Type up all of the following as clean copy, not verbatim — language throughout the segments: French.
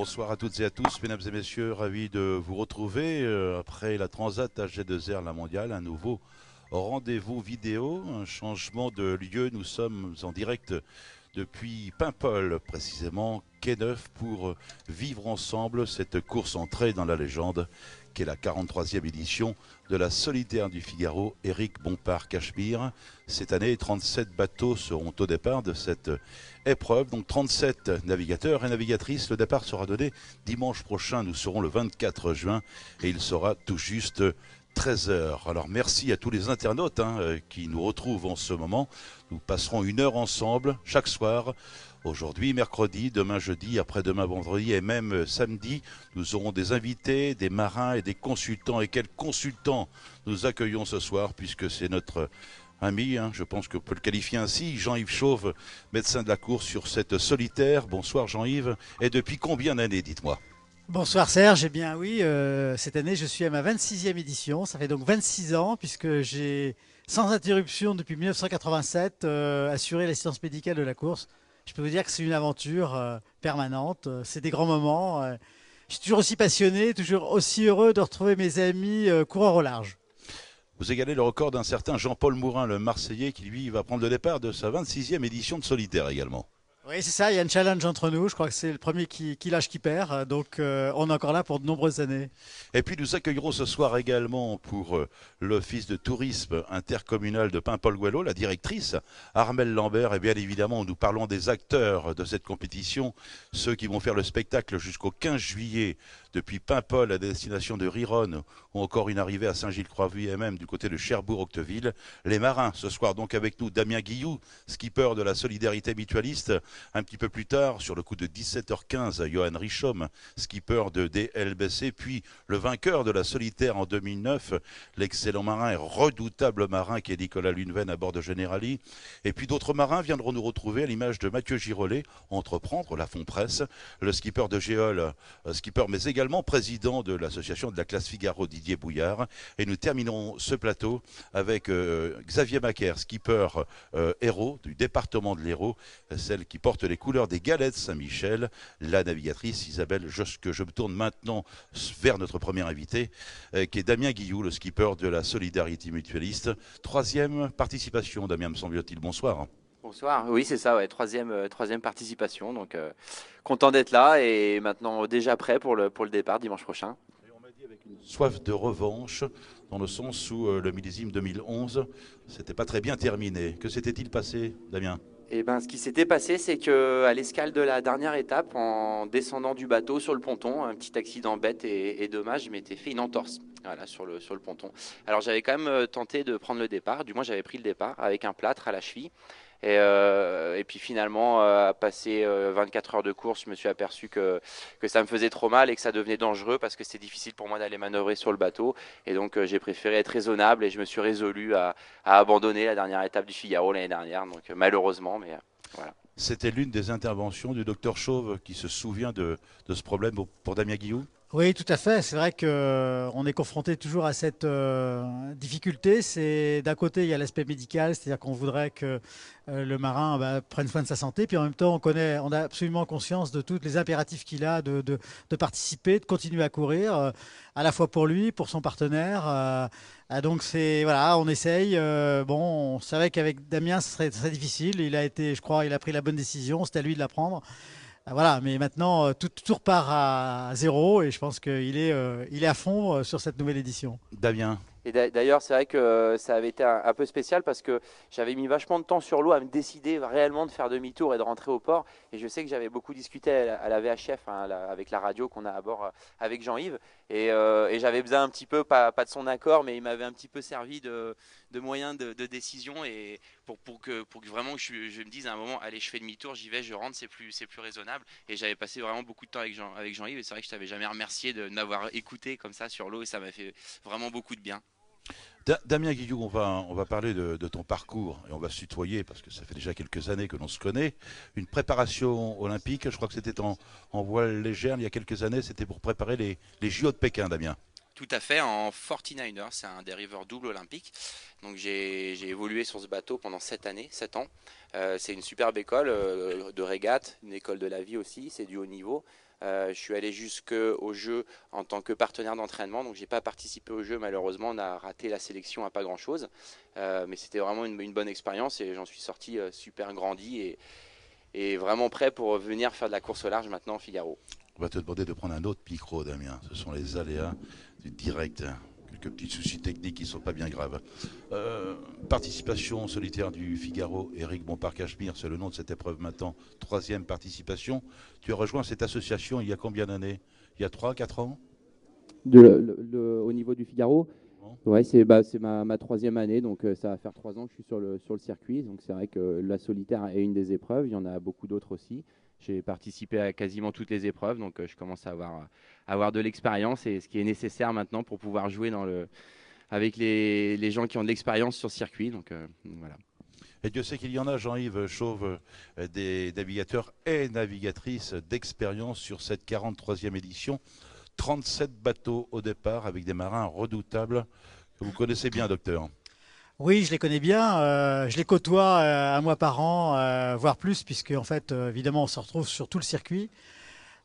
Bonsoir à toutes et à tous, mesdames et messieurs, ravi de vous retrouver après la Transat AG2R La Mondiale, un nouveau rendez-vous vidéo, un changement de lieu. Nous sommes en direct depuis Paimpol, précisément quai Neuf, pour vivre ensemble cette course entrée dans la légende qui est la 43e édition de la Solitaire du Figaro Éric Bompard-Cachemire. Cette année, 37 bateaux seront au départ de cette épreuve, donc 37 navigateurs et navigatrices. Le départ sera donné dimanche prochain, nous serons le 24 juin et il sera tout juste 13 heures. Alors merci à tous les internautes qui nous retrouvent en ce moment. Nous passerons une heure ensemble chaque soir. Aujourd'hui, mercredi, demain jeudi, après-demain vendredi et même samedi, nous aurons des invités, des marins et des consultants. Et quels consultants nous accueillons ce soir, puisque c'est notre ami, je pense qu'on peut le qualifier ainsi, Jean-Yves Chauve, médecin de la course sur cette solitaire. Bonsoir Jean-Yves. Et depuis combien d'années, dites-moi? Bonsoir Serge, eh bien oui, cette année je suis à ma 26e édition, ça fait donc 26 ans puisque j'ai sans interruption depuis 1987 assuré l'assistance médicale de la course. Je peux vous dire que c'est une aventure permanente, c'est des grands moments. Je suis toujours aussi passionné, toujours aussi heureux de retrouver mes amis coureurs au large. Vous égalez le record d'un certain Jean-Paul Mourin, le Marseillais, qui lui va prendre le départ de sa 26e édition de solitaire également. Oui, c'est ça, il y a un challenge entre nous, je crois que c'est le premier qui lâche qui perd, donc on est encore là pour de nombreuses années. Et puis nous accueillerons ce soir également pour l'Office de tourisme intercommunal de Paimpol-Gouello, la directrice Armelle Lambert. Et bien évidemment, nous parlons des acteurs de cette compétition, ceux qui vont faire le spectacle jusqu'au 15 juillet depuis Paimpol à destination de Rironne ou encore une arrivée à Saint-Gilles-Croix-Vie et même du côté de Cherbourg-Octeville. Les marins, ce soir donc avec nous, Damien Guilloux, skipper de la Solidarité Mutualiste. Un petit peu plus tard, sur le coup de 17h15, Johan Richomme, skipper de DLBC, puis le vainqueur de la solitaire en 2009, l'excellent marin et redoutable marin qui est Nicolas Luneven à bord de Generali. Et puis d'autres marins viendront nous retrouver à l'image de Mathieu Girolet, entreprendre la Fond Presse, le skipper de Géol, skipper mais également président de l'association de la classe Figaro, Didier Bouillard. Et nous terminerons ce plateau avec Xavier Macaire, skipper héros du département de l'Hérault, celle qui porte les couleurs des Galettes Saint-Michel, la navigatrice Isabelle Josque. Je me tourne maintenant vers notre premier invité, qui est Damien Guilloux, le skipper de la Solidarité Mutualiste. Troisième participation, Damien, me semble-t-il. Bonsoir. Bonsoir, oui c'est ça, ouais, troisième participation, donc content d'être là et maintenant déjà prêt pour le départ dimanche prochain. Et on m'a dit avec une soif de revanche, dans le sens où le millésime 2011, c'était pas très bien terminé. Que s'était-il passé, Damien? Et ben ce qui s'était passé, c'est que à l'escale de la dernière étape, en descendant du bateau sur le ponton, un petit accident bête et dommage, je m'étais fait une entorse. Voilà, sur le ponton. Alors j'avais quand même tenté de prendre le départ, du moins j'avais pris le départ avec un plâtre à la cheville. Et puis finalement, à passer 24 heures de course, je me suis aperçu que ça me faisait trop mal et que ça devenait dangereux parce que c'était difficile pour moi d'aller manœuvrer sur le bateau. Et donc j'ai préféré être raisonnable et je me suis résolu à abandonner la dernière étape du Figaro l'année dernière. Donc malheureusement, mais voilà. C'était l'une des interventions du docteur Chauve qui se souvient de ce problème pour Damien Guillou. Oui, tout à fait. C'est vrai que on est confronté toujours à cette difficulté. C'est d'un côté il y a l'aspect médical, c'est-à-dire qu'on voudrait que le marin prenne soin de sa santé, puis en même temps on a absolument conscience de tous les impératifs qu'il a de participer, de continuer à courir, à la fois pour lui, pour son partenaire. Donc c'est voilà, on essaye. Bon, on savait qu'avec Damien ce serait très difficile. Il a été, je crois, il a pris la bonne décision. C'était à lui de la prendre. Voilà, mais maintenant tout repart à zéro et je pense qu'il est à fond sur cette nouvelle édition. Damien, Et d'ailleurs, c'est vrai que ça avait été un peu spécial parce que j'avais mis vachement de temps sur l'eau à me décider réellement de faire demi-tour et de rentrer au port. Et je sais que j'avais beaucoup discuté à la VHF, avec la radio qu'on a à bord avec Jean-Yves. Et j'avais besoin un petit peu, pas de son accord, mais il m'avait un petit peu servi de moyen de décision et pour que vraiment je me dise à un moment, allez, je fais demi-tour, j'y vais, je rentre, c'est plus raisonnable. Et j'avais passé vraiment beaucoup de temps avec Jean-Yves. Et c'est vrai que je t'avais jamais remercié de m'avoir écouté comme ça sur l'eau et ça m'a fait vraiment beaucoup de bien. Damien Guillou, on va parler de ton parcours et on va se tutoyer parce que ça fait déjà quelques années que l'on se connaît. Une préparation olympique, je crois que c'était en voile légère il y a quelques années, c'était pour préparer les JO de Pékin, Damien. Tout à fait, en 49er, c'est un dériveur double olympique. Donc j'ai évolué sur ce bateau pendant 7 années, 7 ans. C'est une superbe école de régate, une école de la vie aussi, c'est du haut niveau. Je suis allé jusqu'au jeu en tant que partenaire d'entraînement, donc j'ai pas participé au jeu malheureusement, on a raté la sélection à pas grand chose, mais c'était vraiment une bonne expérience et j'en suis sorti super grandi et vraiment prêt pour venir faire de la course au large maintenant au Figaro. On va te demander de prendre un autre micro, Damien. Ce sont les aléas du direct. Quelques petits soucis techniques qui ne sont pas bien graves. Participation solitaire du Figaro, Éric Bompard-Cachemire, c'est le nom de cette épreuve maintenant. 3e participation. Tu as rejoint cette association il y a combien d'années? Il y a 3-4 ans? Au niveau du Figaro, ouais, c'est ma 3e année, donc ça va faire 3 ans que je suis sur le circuit. Donc c'est vrai que la solitaire est une des épreuves, il y en a beaucoup d'autres aussi. J'ai participé à quasiment toutes les épreuves, donc je commence à avoir de l'expérience et ce qui est nécessaire maintenant pour pouvoir jouer avec les gens qui ont de l'expérience sur circuit. Donc voilà. Et Dieu sait qu'il y en a, Jean-Yves Chauve, des navigateurs et navigatrices d'expérience sur cette 43e édition. 37 bateaux au départ avec des marins redoutables que vous connaissez bien, docteur. Oui, je les connais bien. Je les côtoie un mois par an, voire plus, puisque en fait, évidemment, on se retrouve sur tout le circuit.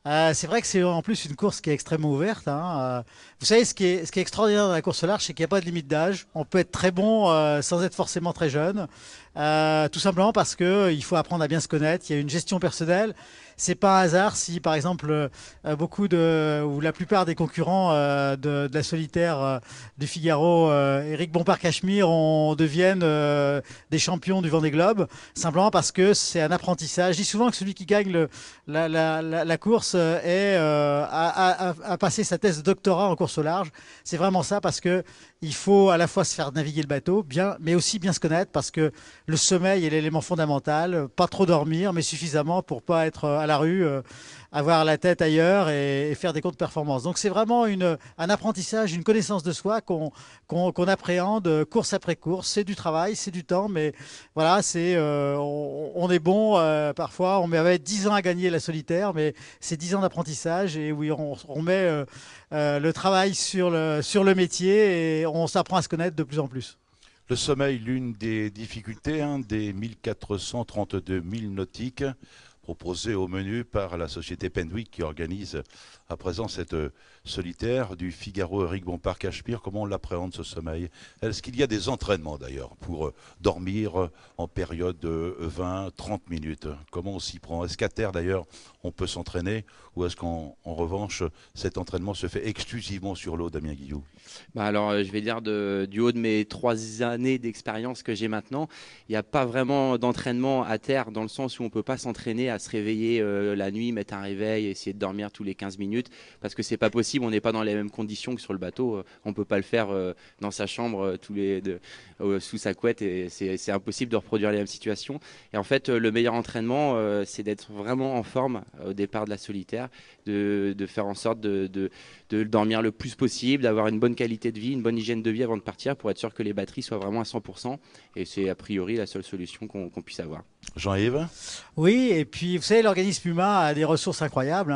C'est vrai que c'est en plus une course qui est extrêmement ouverte. Vous savez, ce qui est extraordinaire dans la course au large, c'est qu'il n'y a pas de limite d'âge. On peut être très bon sans être forcément très jeune. Tout simplement parce que il faut apprendre à bien se connaître. Il y a une gestion personnelle. C'est pas un hasard si, par exemple, ou la plupart des concurrents de la solitaire du Figaro, Éric Bompard-Cachemire, deviennent des champions du Vendée Globe, simplement parce que c'est un apprentissage. Je dis souvent que celui qui gagne la course a passé sa thèse de doctorat en course au large. C'est vraiment ça, parce que il faut à la fois se faire naviguer le bateau, mais aussi bien se connaître, parce que le sommeil est l'élément fondamental. Pas trop dormir, mais suffisamment pour pas être à la rue, avoir la tête ailleurs et faire des contre-performances. Donc c'est vraiment un apprentissage, une connaissance de soi qu'on appréhende course après course. C'est du travail, c'est du temps, mais voilà, on est bon. Parfois, on avait 10 ans à gagner la solitaire, mais c'est 10 ans d'apprentissage et oui, on met le travail sur le métier et on s'apprend à se connaître de plus en plus. Le sommeil, l'une des difficultés, des 1432 milles nautiques proposés au menu par la société Penwick qui organise à présent cette solitaire du Figaro Éric Bompard-Cachemire. Comment on l'appréhende, ce sommeil? Est-ce qu'il y a des entraînements d'ailleurs pour dormir en période de 20-30 minutes? Comment on s'y prend? Est-ce qu'à terre d'ailleurs on peut s'entraîner, ou est-ce qu'en revanche cet entraînement se fait exclusivement sur l'eau, Damien Guillou? Alors je vais dire du haut de mes 3 années d'expérience que j'ai maintenant, il n'y a pas vraiment d'entraînement à terre, dans le sens où on ne peut pas s'entraîner à se réveiller la nuit, mettre un réveil, essayer de dormir tous les 15 minutes, parce que c'est pas possible, on n'est pas dans les mêmes conditions que sur le bateau. On peut pas le faire dans sa chambre sous sa couette, et c'est impossible de reproduire les mêmes situations. Et en fait, le meilleur entraînement, c'est d'être vraiment en forme au départ de la solitaire, de faire en sorte de dormir le plus possible, d'avoir une bonne qualité de vie, une bonne hygiène de vie avant de partir, pour être sûr que les batteries soient vraiment à 100%. Et c'est a priori la seule solution qu'on puisse avoir. Jean-Yves? Oui, et puis vous savez, l'organisme Puma a des ressources incroyables.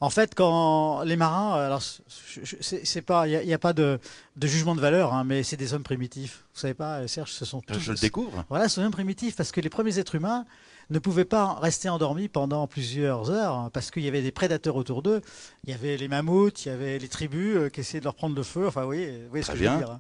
En fait, quand les marins, alors c'est pas, il n'y a pas de jugement de valeur, mais c'est des hommes primitifs. Vous savez pas, Serge, ce sont tous. Je le découvre. Voilà, ce sont des hommes primitifs, parce que les premiers êtres humains ne pouvaient pas rester endormis pendant plusieurs heures, parce qu'il y avait des prédateurs autour d'eux. Il y avait les mammouths, il y avait les tribus qui essayaient de leur prendre le feu. Enfin, vous voyez ce que je veux dire.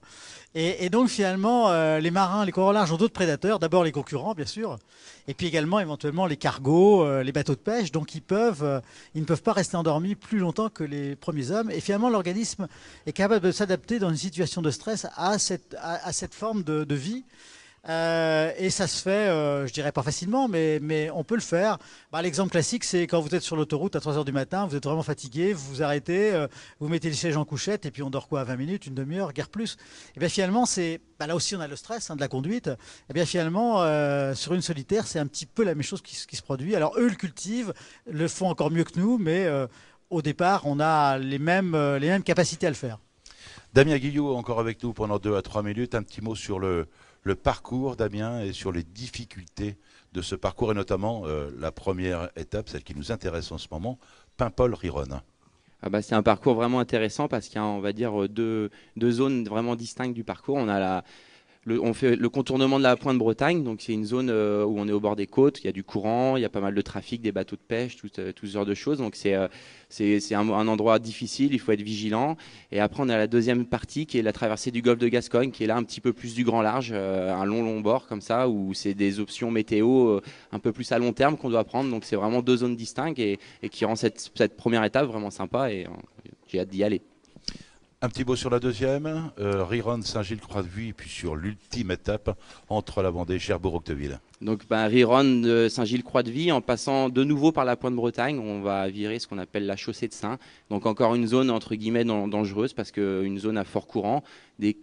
Et donc finalement, les marins, les coureurs au large ont d'autres prédateurs. D'abord les concurrents, bien sûr, et puis également éventuellement les cargos, les bateaux de pêche. Donc ils ne peuvent pas rester endormis plus longtemps que les premiers hommes. Et finalement, l'organisme est capable de s'adapter dans une situation de stress à cette forme de vie. Et ça se fait, je dirais pas facilement, mais on peut le faire. L'exemple classique, c'est quand vous êtes sur l'autoroute à 3 heures du matin, vous êtes vraiment fatigué, vous vous arrêtez, vous mettez le siège en couchette, et puis on dort quoi, 20 minutes, une demi-heure, guère plus. Et bien finalement, là aussi on a le stress de la conduite. Et bien finalement, sur une solitaire, c'est un petit peu la même chose qui se produit. Alors eux le cultivent, le font encore mieux que nous, mais au départ, on a les mêmes capacités à le faire. Damien Guillou, encore avec nous pendant 2 à 3 minutes. Un petit mot sur le parcours, Damien, et sur les difficultés de ce parcours, et notamment la première étape, celle qui nous intéresse en ce moment, Paimpol-Rironne. C'est un parcours vraiment intéressant, parce qu'il y a, on va dire, deux zones vraiment distinctes du parcours. On a On fait le contournement de la Pointe Bretagne, donc c'est une zone où on est au bord des côtes, il y a du courant, il y a pas mal de trafic, des bateaux de pêche, tout ce genre de choses. Donc c'est un endroit difficile, il faut être vigilant. Et après on a la deuxième partie qui est la traversée du golfe de Gascogne, qui est là un petit peu plus du grand large, un long bord comme ça, où c'est des options météo un peu plus à long terme qu'on doit prendre. Donc c'est vraiment 2 zones distinctes et qui rend cette première étape vraiment sympa et j'ai hâte d'y aller. Un petit mot sur la deuxième, Riron, Saint-Gilles-Croix-de-Vie, puis sur l'ultime étape entre la Vendée et Cherbourg-Octeville. Donc Riron de Saint-Gilles-Croix-de-Vie, en passant de nouveau par la Pointe Bretagne, on va virer ce qu'on appelle la chaussée de Saint. Donc encore une zone entre guillemets dangereuse parce qu'une zone à fort courant, des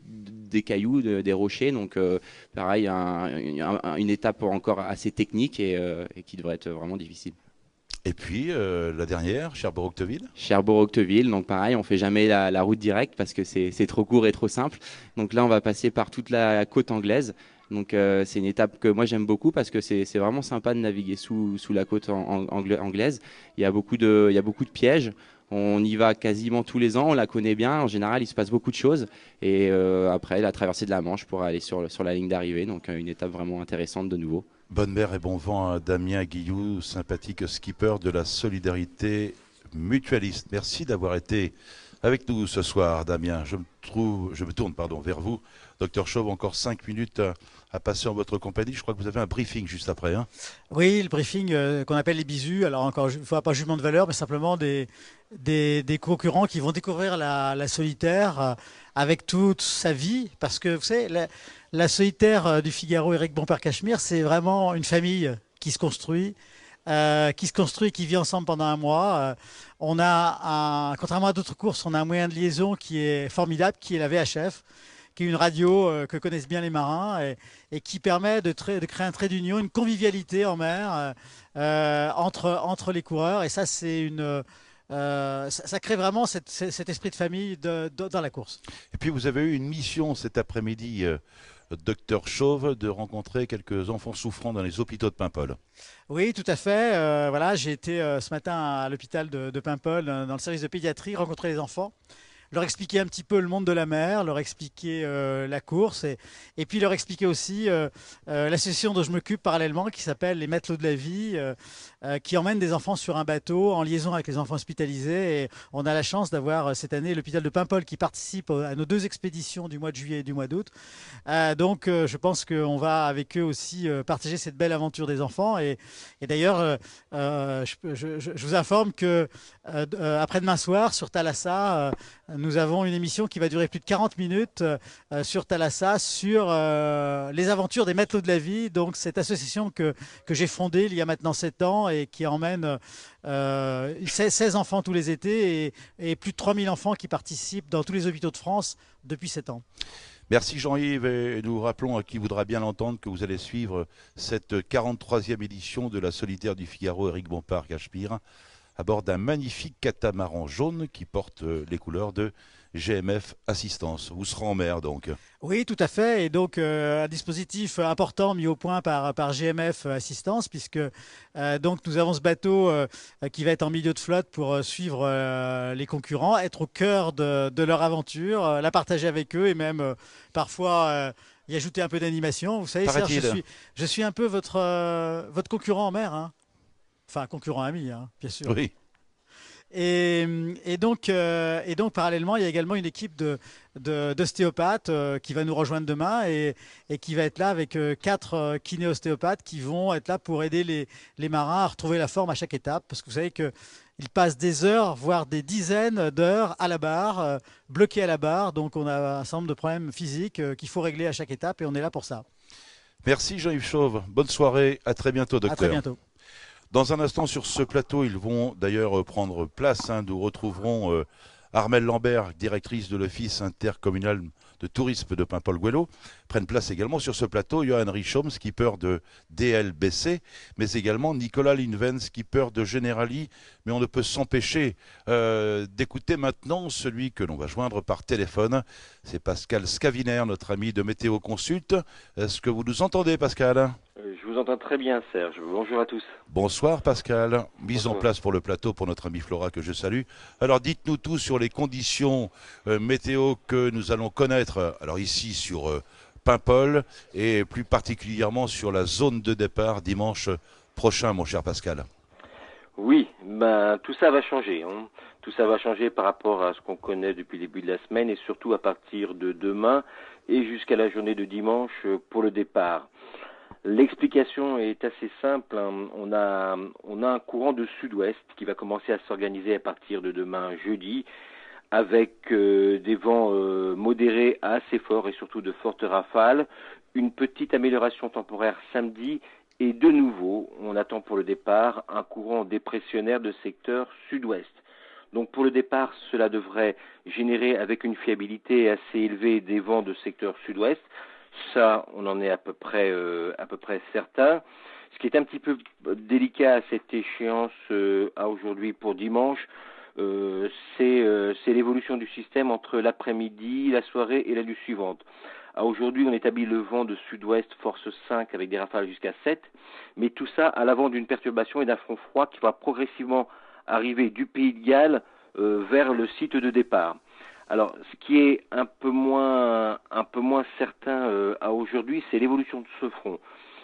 cailloux, des rochers. Donc pareil, une étape encore assez technique et qui devrait être vraiment difficile. Et puis la dernière, Cherbourg-Octeville. Cherbourg-Octeville, donc pareil, on fait jamais la route directe parce que c'est trop court et trop simple. Donc là, on va passer par toute la côte anglaise. Donc c'est une étape que moi j'aime beaucoup parce que c'est vraiment sympa de naviguer sous la côte anglaise. Il y a beaucoup de pièges. On y va quasiment tous les ans, on la connaît bien. En général, il se passe beaucoup de choses. Et après, la traversée de la Manche pour aller sur la ligne d'arrivée. Donc une étape vraiment intéressante de nouveau. Bonne mer et bon vent à Damien Guillou, sympathique skipper de la Solidarité Mutualiste. Merci d'avoir été avec nous ce soir, Damien. Je me tourne vers vous. Docteur Chauve, encore 5 minutes à passer en votre compagnie. Je crois que vous avez un briefing juste après. Hein. Oui, le briefing qu'on appelle les bisous. Alors encore, il ne faut pas jugement de valeur, mais simplement des concurrents qui vont découvrir la solitaire avec toute sa vie. Parce que vous savez, la solitaire du Figaro, Éric Bompard-Cachemire, c'est vraiment une famille qui se construit. Qui vit ensemble pendant un mois. On a, contrairement à d'autres courses, on a un moyen de liaison qui est formidable, qui est la VHF, qui est une radio que connaissent bien les marins et qui permet de créer un trait d'union, une convivialité en mer entre les coureurs. Et ça, ça crée vraiment cet esprit de famille dans la course. Et puis vous avez eu une mission cet après-midi, Docteur Chauve, de rencontrer quelques enfants souffrant dans les hôpitaux de Paimpol. Oui, tout à fait. Voilà, j'ai été ce matin à l'hôpital de Paimpol, dans le service de pédiatrie, rencontrer les enfants, leur expliquer un petit peu le monde de la mer, leur expliquer la course et puis leur expliquer aussi l'association dont je m'occupe parallèlement qui s'appelle les Matelots de la Vie, qui emmène des enfants sur un bateau en liaison avec les enfants hospitalisés. Et on a la chance d'avoir cette année l'hôpital de Paimpol qui participe à nos 2 expéditions du mois de juillet et du mois d'août. Donc je pense qu'on va avec eux aussi partager cette belle aventure des enfants. Et d'ailleurs, je vous informe que après-demain soir sur Thalassa, nous avons une émission qui va durer plus de 40 minutes sur Thalassa sur les aventures des Matelots de la Vie. Donc cette association que j'ai fondée il y a maintenant 7 ans et qui emmène 16 enfants tous les étés et plus de 3000 enfants qui participent dans tous les hôpitaux de France depuis 7 ans. Merci Jean-Yves et nous rappelons à qui voudra bien l'entendre que vous allez suivre cette 43e édition de la Solitaire du Figaro Éric Bompard-Cachemire à bord d'un magnifique catamaran jaune qui porte les couleurs de GMF Assistance. Vous serez en mer donc. Oui, tout à fait. Et donc un dispositif important mis au point par GMF Assistance, puisque donc nous avons ce bateau qui va être en milieu de flotte pour suivre les concurrents, être au cœur de leur aventure, la partager avec eux et même parfois y ajouter un peu d'animation. Vous savez, Serge, je suis un peu votre concurrent en mer, hein. Enfin, concurrent ami, hein, bien sûr. Oui. Et donc, parallèlement, il y a également une équipe d'ostéopathes qui va nous rejoindre demain et qui va être là avec 4 kiné-ostéopathes qui vont être là pour aider les marins à retrouver la forme à chaque étape. Parce que vous savez qu'ils passent des heures, voire des dizaines d'heures à la barre, bloqués à la barre. Donc, on a un certain nombre de problèmes physiques qu'il faut régler à chaque étape et on est là pour ça. Merci Jean-Yves Chauve. Bonne soirée. À très bientôt, docteur. À très bientôt. Dans un instant, sur ce plateau, ils vont d'ailleurs prendre place. Nous retrouverons Armelle Lambert, directrice de l'Office intercommunal de tourisme de Paimpol-Gouello. Prennent place également sur ce plateau Johan Richaume, skipper de DLBC, mais également Nicolas Linven, skipper de Generali. Mais on ne peut s'empêcher d'écouter maintenant celui que l'on va joindre par téléphone. C'est Pascal Scaviner, notre ami de Météo Consult. Est-ce que vous nous entendez, Pascal ? Je vous entends très bien, Serge. Bonjour à tous. Bonsoir Pascal, mise en place pour le plateau pour notre ami Flora que je salue. Alors dites-nous tout sur les conditions météo que nous allons connaître. Alors ici sur Paimpol et plus particulièrement sur la zone de départ dimanche prochain, mon cher Pascal. Oui, tout ça va changer. Tout ça va changer par rapport à ce qu'on connaît depuis le début de la semaine et surtout à partir de demain et jusqu'à la journée de dimanche pour le départ. L'explication est assez simple. On a un courant de sud-ouest qui va commencer à s'organiser à partir de demain jeudi avec des vents modérés à assez forts et surtout de fortes rafales. Une petite amélioration temporaire samedi. Et de nouveau, on attend pour le départ un courant dépressionnaire de secteur sud-ouest. Donc pour le départ, cela devrait générer avec une fiabilité assez élevée des vents de secteur sud-ouest. Ça, on en est à peu près certain. Ce qui est un petit peu délicat à cette échéance à aujourd'hui pour dimanche, c'est l'évolution du système entre l'après-midi, la soirée et la nuit suivante. À aujourd'hui, on établit le vent de sud-ouest force 5 avec des rafales jusqu'à 7, mais tout ça à l'avant d'une perturbation et d'un front froid qui va progressivement arriver du Pays de Galles vers le site de départ. Alors, ce qui est un peu moins certain à aujourd'hui, c'est l'évolution de ce front.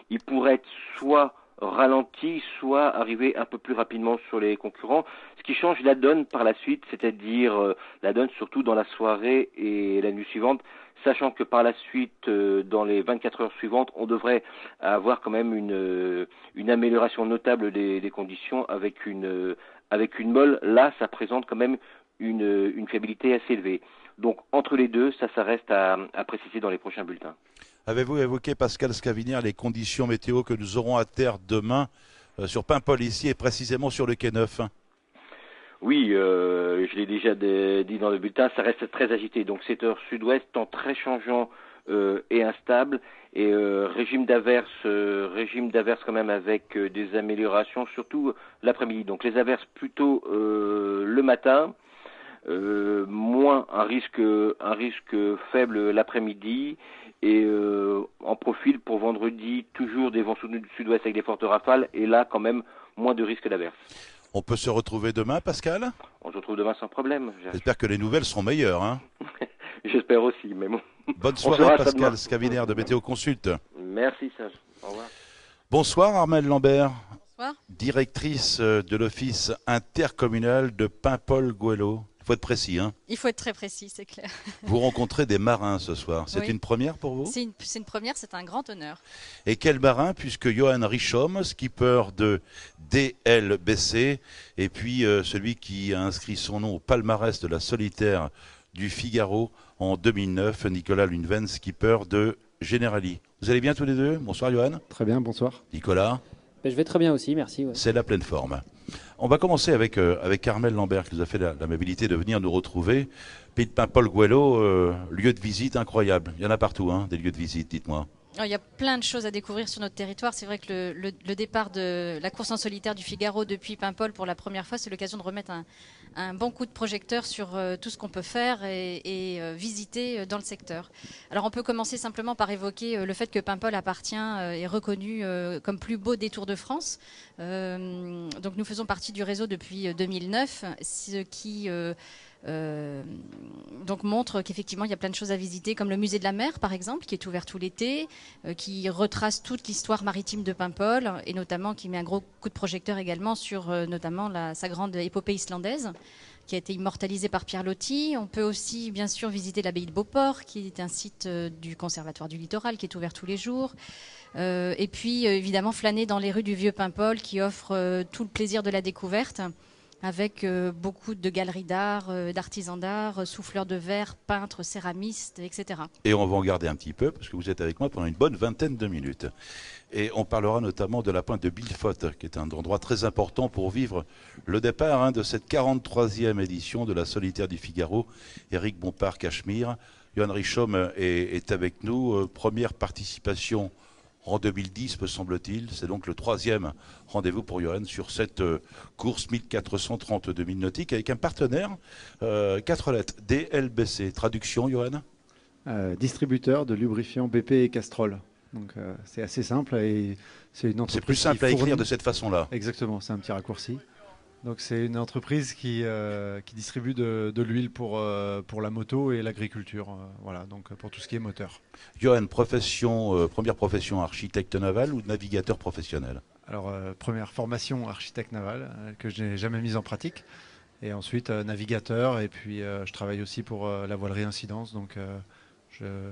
Il pourrait être soit ralenti, soit arriver un peu plus rapidement sur les concurrents, ce qui change la donne par la suite, c'est-à-dire la donne surtout dans la soirée et la nuit suivante, sachant que par la suite, dans les 24 heures suivantes, on devrait avoir quand même une amélioration notable des conditions avec une molle. Là, ça présente quand même une fiabilité assez élevée. Donc, entre les deux, ça reste à préciser dans les prochains bulletins. Avez-vous évoqué, Pascal Scavinière, les conditions météo que nous aurons à terre demain sur Paimpol ici et précisément sur le quai Neuf? Oui, je l'ai déjà dit dans le bulletin, ça reste très agité. Donc secteur sud-ouest, temps très changeant et instable. Et régime d'averse quand même avec des améliorations, surtout l'après-midi. Donc les averses plutôt le matin, moins un risque faible l'après-midi. Et en profil pour vendredi, toujours des vents sud-ouest avec des fortes rafales. Et là, quand même, moins de risque d'averse. On peut se retrouver demain, Pascal? On se retrouve demain sans problème. J'espère que les nouvelles seront meilleures. Hein. J'espère aussi, mais bon. Bonne soirée, Pascal Scavinière de Météo Consult. Merci, Serge. Au revoir. Bonsoir, Armelle Lambert. Bonsoir. Directrice de l'Office intercommunal de Paimpol-Gouello. Il faut être précis, hein. Il faut être très précis, c'est clair. Vous rencontrez des marins ce soir. C'est une première pour vous? C'est une première, c'est un grand honneur. Et quel marin, puisque Johan Richaume, skipper de DLBC, et puis celui qui a inscrit son nom au palmarès de la solitaire du Figaro en 2009, Nicolas Lunven, skipper de Generali. Vous allez bien tous les deux? Bonsoir Johan. Très bien, bonsoir. Nicolas. Je vais très bien aussi, merci. Ouais. C'est la pleine forme. On va commencer avec Armelle Lambert qui nous a fait l'amabilité de venir nous retrouver. Pays de Paimpol-Gouello, lieu de visite incroyable. Il y en a partout, hein, des lieux de visite, dites-moi. Il y a plein de choses à découvrir sur notre territoire. C'est vrai que le départ de la course en solitaire du Figaro depuis Paimpol pour la première fois, c'est l'occasion de remettre un bon coup de projecteur sur tout ce qu'on peut faire et visiter dans le secteur. Alors on peut commencer simplement par évoquer le fait que Paimpol appartient et reconnu comme plus beau des Tours de France. Donc nous faisons partie du réseau depuis 2009, ce qui donc montre qu'effectivement il y a plein de choses à visiter, comme le musée de la mer par exemple, qui est ouvert tout l'été, qui retrace toute l'histoire maritime de Paimpol et notamment qui met un gros coup de projecteur également sur notamment sa grande épopée islandaise qui a été immortalisée par Pierre Loti. On peut aussi bien sûr visiter l'abbaye de Beauport qui est un site du Conservatoire du Littoral qui est ouvert tous les jours. Et puis évidemment flâner dans les rues du Vieux Paimpol qui offre tout le plaisir de la découverte, avec beaucoup de galeries d'art, d'artisans d'art, souffleurs de verre, peintres, céramistes, etc. Et on va en garder un petit peu, parce que vous êtes avec moi pendant une bonne vingtaine de minutes. Et on parlera notamment de la pointe de Billefotte, qui est un endroit très important pour vivre le départ de cette 43e édition de la Solitaire du Figaro. Éric Bompard-Cachemire, Johan Richaume est avec nous. Première participation en 2010, me semble-t-il. C'est donc le 3e rendez-vous pour Johan sur cette course 1432 milles nautiques avec un partenaire, 4 lettres, DLBC. Traduction, Johan? Distributeur de lubrifiants BP et Castrol. Donc c'est assez simple et c'est une entreprise. C'est plus simple à écrire de cette façon-là. Exactement, c'est un petit raccourci. Donc c'est une entreprise qui distribue de l'huile pour la moto et l'agriculture, voilà, donc pour tout ce qui est moteur. Johan, première profession architecte naval ou navigateur professionnel? Alors première formation architecte naval que je n'ai jamais mise en pratique, et ensuite navigateur, et puis je travaille aussi pour la voilerie Incidence, donc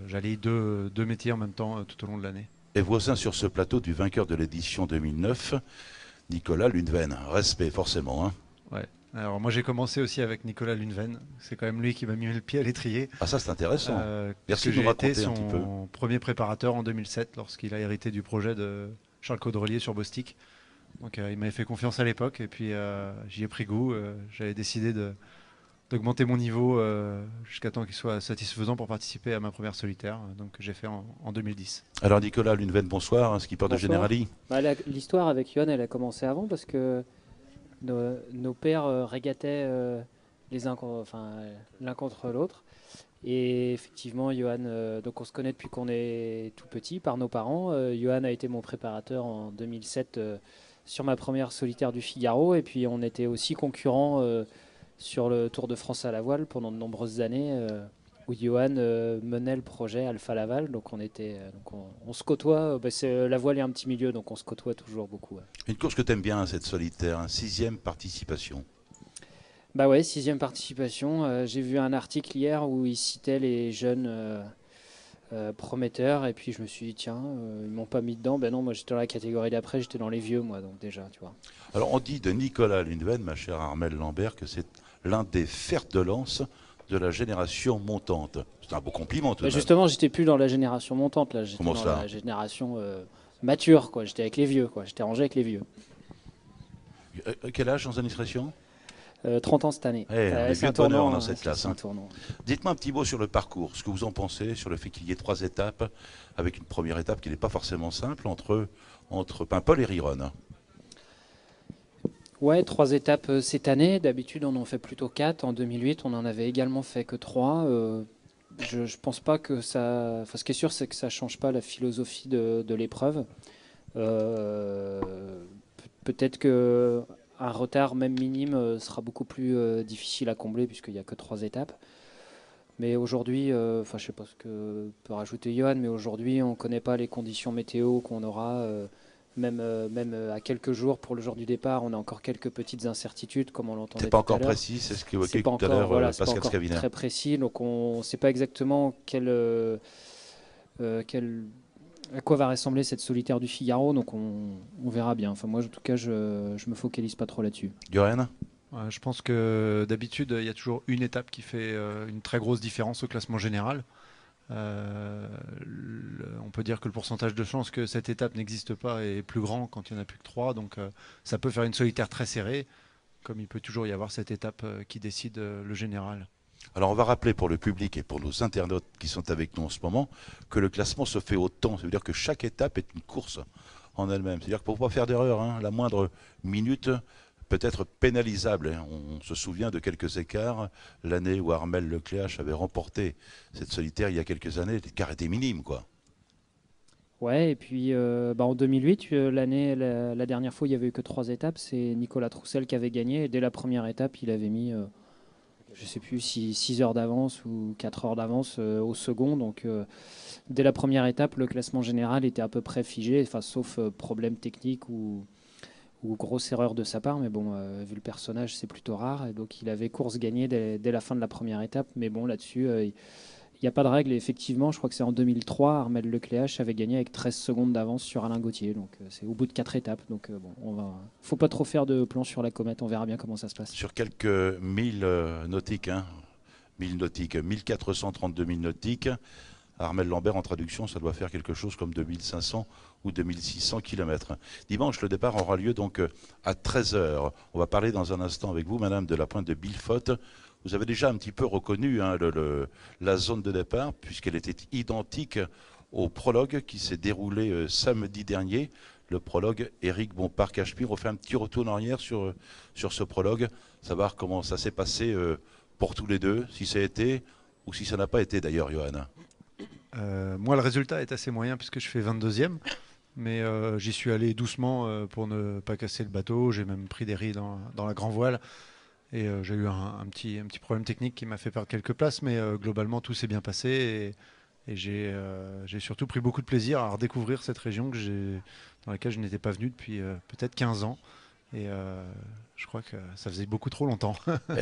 j'allie deux métiers en même temps tout au long de l'année. Et voisin sur ce plateau du vainqueur de l'édition 2009, Nicolas Luneven. Respect forcément. Hein. Ouais. Alors moi j'ai commencé aussi avec Nicolas Luneven. C'est quand même lui qui m'a mis le pied à l'étrier. Ah ça c'est intéressant. Merci de nous raconter un petit peu. Son premier préparateur en 2007 lorsqu'il a hérité du projet de Charles Caudrelier sur Bostik. Donc il m'avait fait confiance à l'époque et puis j'y ai pris goût. J'avais décidé d'augmenter mon niveau jusqu'à temps qu'il soit satisfaisant pour participer à ma première solitaire, donc que j'ai fait en 2010. Alors Nicolas Luneven, bonsoir, skipper de Generali. L'histoire avec Johan, elle a commencé avant parce que nos pères régataient l'un contre l'autre. Et effectivement, Johan, donc on se connaît depuis qu'on est tout petit par nos parents. Johan a été mon préparateur en 2007 sur ma première solitaire du Figaro, et puis on était aussi concurrents sur le Tour de France à la voile pendant de nombreuses années, où Johan menait le projet Alpha Laval. Donc on se côtoie. La voile est un petit milieu, donc on se côtoie toujours beaucoup. Ouais. Une course que tu aimes bien, cette solitaire, 6e participation. Bah ouais, 6e participation. J'ai vu un article hier où il citait les jeunes prometteurs, et puis je me suis dit tiens, ils m'ont pas mis dedans. Ben non, moi j'étais dans la catégorie d'après, j'étais dans les vieux, moi, donc déjà, tu vois. Alors on dit de Nicolas Luneven, ma chère Armelle Lambert, que c'est l'un des fers de lance de la génération montante. C'est un beau compliment tout de même. Justement, j'étais plus dans la génération montante, là. J'étais dans la génération mature, quoi. J'étais avec les vieux, quoi. J'étais rangé avec les vieux. Quel âge sans indiscrétion? 30 ans cette année. C'est un tournant dans cette classe. Hein. Dites-moi un petit mot sur le parcours, ce que vous en pensez sur le fait qu'il y ait 3 étapes, avec une première étape qui n'est pas forcément simple entre Paimpol et Riron. Ouais, 3 étapes cette année. D'habitude, on en fait plutôt 4. En 2008, on en avait également fait que 3. Je pense pas que ça... Enfin, ce qui est sûr, c'est que ça change pas la philosophie de l'épreuve. Peut-être que un retard, même minime, sera beaucoup plus difficile à combler puisqu'il n'y a que 3 étapes. Mais aujourd'hui, je ne sais pas ce que peut rajouter Johan, mais aujourd'hui, on ne connaît pas les conditions météo qu'on aura. Même à quelques jours pour le jour du départ, on a encore quelques petites incertitudes, comme on l'entendait tout à l'heure. C'est pas encore précis, c'est ce qu'évoquait tout à l'heure Pascal Scaviner. C'est très précis, donc on ne sait pas exactement à quoi va ressembler cette solitaire du Figaro, donc on verra bien. Enfin, moi, en tout cas, je me focalise pas trop là-dessus. Johan ? Je pense que d'habitude, il y a toujours une étape qui fait une très grosse différence au classement général. On peut dire que le pourcentage de chance que cette étape n'existe pas est plus grand quand il n'y en a plus que 3, donc ça peut faire une solitaire très serrée, comme il peut toujours y avoir cette étape qui décide le général. Alors on va rappeler pour le public et pour nos internautes qui sont avec nous en ce moment que le classement se fait au temps. Ça veut dire que chaque étape est une course en elle-même. C'est-à-dire que pour ne pas faire d'erreur, la moindre minute peut être pénalisable. On se souvient de quelques écarts. L'année où Armelle Lecléache avait remporté cette solitaire il y a quelques années, l'écart était minime, quoi. Ouais, et puis en 2008, la dernière fois, il n'y avait eu que 3 étapes. C'est Nicolas Troussel qui avait gagné. Et dès la première étape, il avait mis... je ne sais plus si 6 heures d'avance ou 4 heures d'avance au second. Donc, dès la première étape, le classement général était à peu près figé, sauf problème technique ou grosse erreur de sa part. Mais bon, vu le personnage, c'est plutôt rare. Et donc, il avait course gagnée dès la fin de la première étape. Mais bon, là-dessus, il n'y a pas de règle. Et effectivement, je crois que c'est en 2003, Armelle Lecléache avait gagné avec 13 secondes d'avance sur Alain Gauthier. Donc, c'est au bout de 4 étapes. Donc, faut pas trop faire de plan sur la comète. On verra bien comment ça se passe. Sur quelques 1000 nautiques, 1000 nautiques, 1432 000 nautiques, Armelle Lambert, en traduction, ça doit faire quelque chose comme 2500 ou 2600 km. Dimanche, le départ aura lieu donc à 13h. On va parler dans un instant avec vous, Madame de la Pointe de Billefotte. Vous avez déjà un petit peu reconnu la zone de départ, puisqu'elle était identique au prologue qui s'est déroulé samedi dernier. Le prologue Éric Bompard-Cachemire. On fait un petit retour en arrière sur ce prologue, savoir comment ça s'est passé pour tous les deux, si ça a été ou si ça n'a pas été d'ailleurs, Johan. Moi, le résultat est assez moyen puisque je fais 22e. Mais j'y suis allé doucement pour ne pas casser le bateau. J'ai même pris des riz dans la grand voile. Et j'ai eu un petit problème technique qui m'a fait perdre quelques places. Mais globalement, tout s'est bien passé. Et j'ai surtout pris beaucoup de plaisir à redécouvrir cette région dans laquelle je n'étais pas venu depuis peut-être 15 ans. Et je crois que ça faisait beaucoup trop longtemps.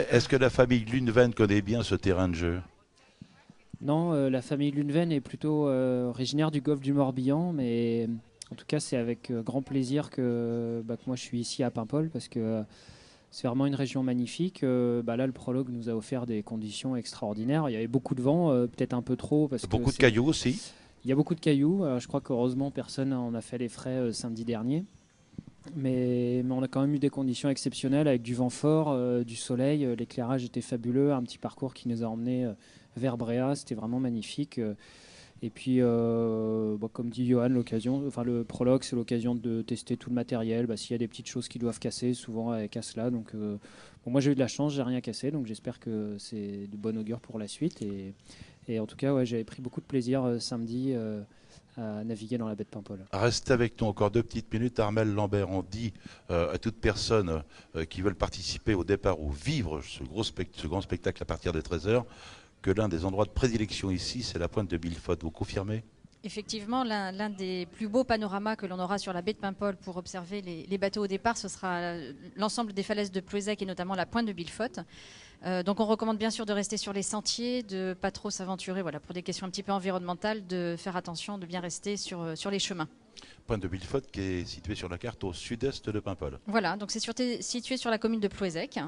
Est-ce que la famille Luneven connaît bien ce terrain de jeu? Non, la famille Luneven est plutôt originaire du golfe du Morbihan, mais en tout cas c'est avec grand plaisir que moi je suis ici à Paimpol, parce que c'est vraiment une région magnifique. Là, le prologue nous a offert des conditions extraordinaires. Il y avait beaucoup de vent, peut-être un peu trop. Beaucoup de cailloux aussi. Il y a beaucoup de cailloux. Je crois qu'heureusement personne n'en a fait les frais samedi dernier. Mais on a quand même eu des conditions exceptionnelles avec du vent fort, du soleil. L'éclairage était fabuleux. Un petit parcours qui nous a emmenés vers Bréa. C'était vraiment magnifique. Et puis, comme dit Johan, le prologue, c'est l'occasion de tester tout le matériel. S'il y a des petites choses qui doivent casser, souvent elles cassent là. Donc, moi j'ai eu de la chance, j'ai rien cassé. Donc j'espère que c'est de bon augure pour la suite. Et en tout cas, j'avais pris beaucoup de plaisir samedi à naviguer dans la baie de Paimpol. Restez avec nous encore 2 petites minutes. Armel Lambert, on dit à toute personne qui veulent participer au départ ou vivre ce grand spectacle à partir de 13h, que l'un des endroits de prédilection ici, c'est la pointe de Bilfot. Vous confirmez? Effectivement, l'un des plus beaux panoramas que l'on aura sur la baie de Paimpol pour observer les bateaux au départ, ce sera l'ensemble des falaises de Plouézec et notamment la pointe de Bilfot. Donc on recommande bien sûr de rester sur les sentiers, de ne pas trop s'aventurer, pour des questions un petit peu environnementales, de faire attention, de bien rester sur les chemins. Pointe de Bilfot qui est située sur la carte au sud-est de Paimpol. Voilà, donc c'est situé sur la commune de Plouézec.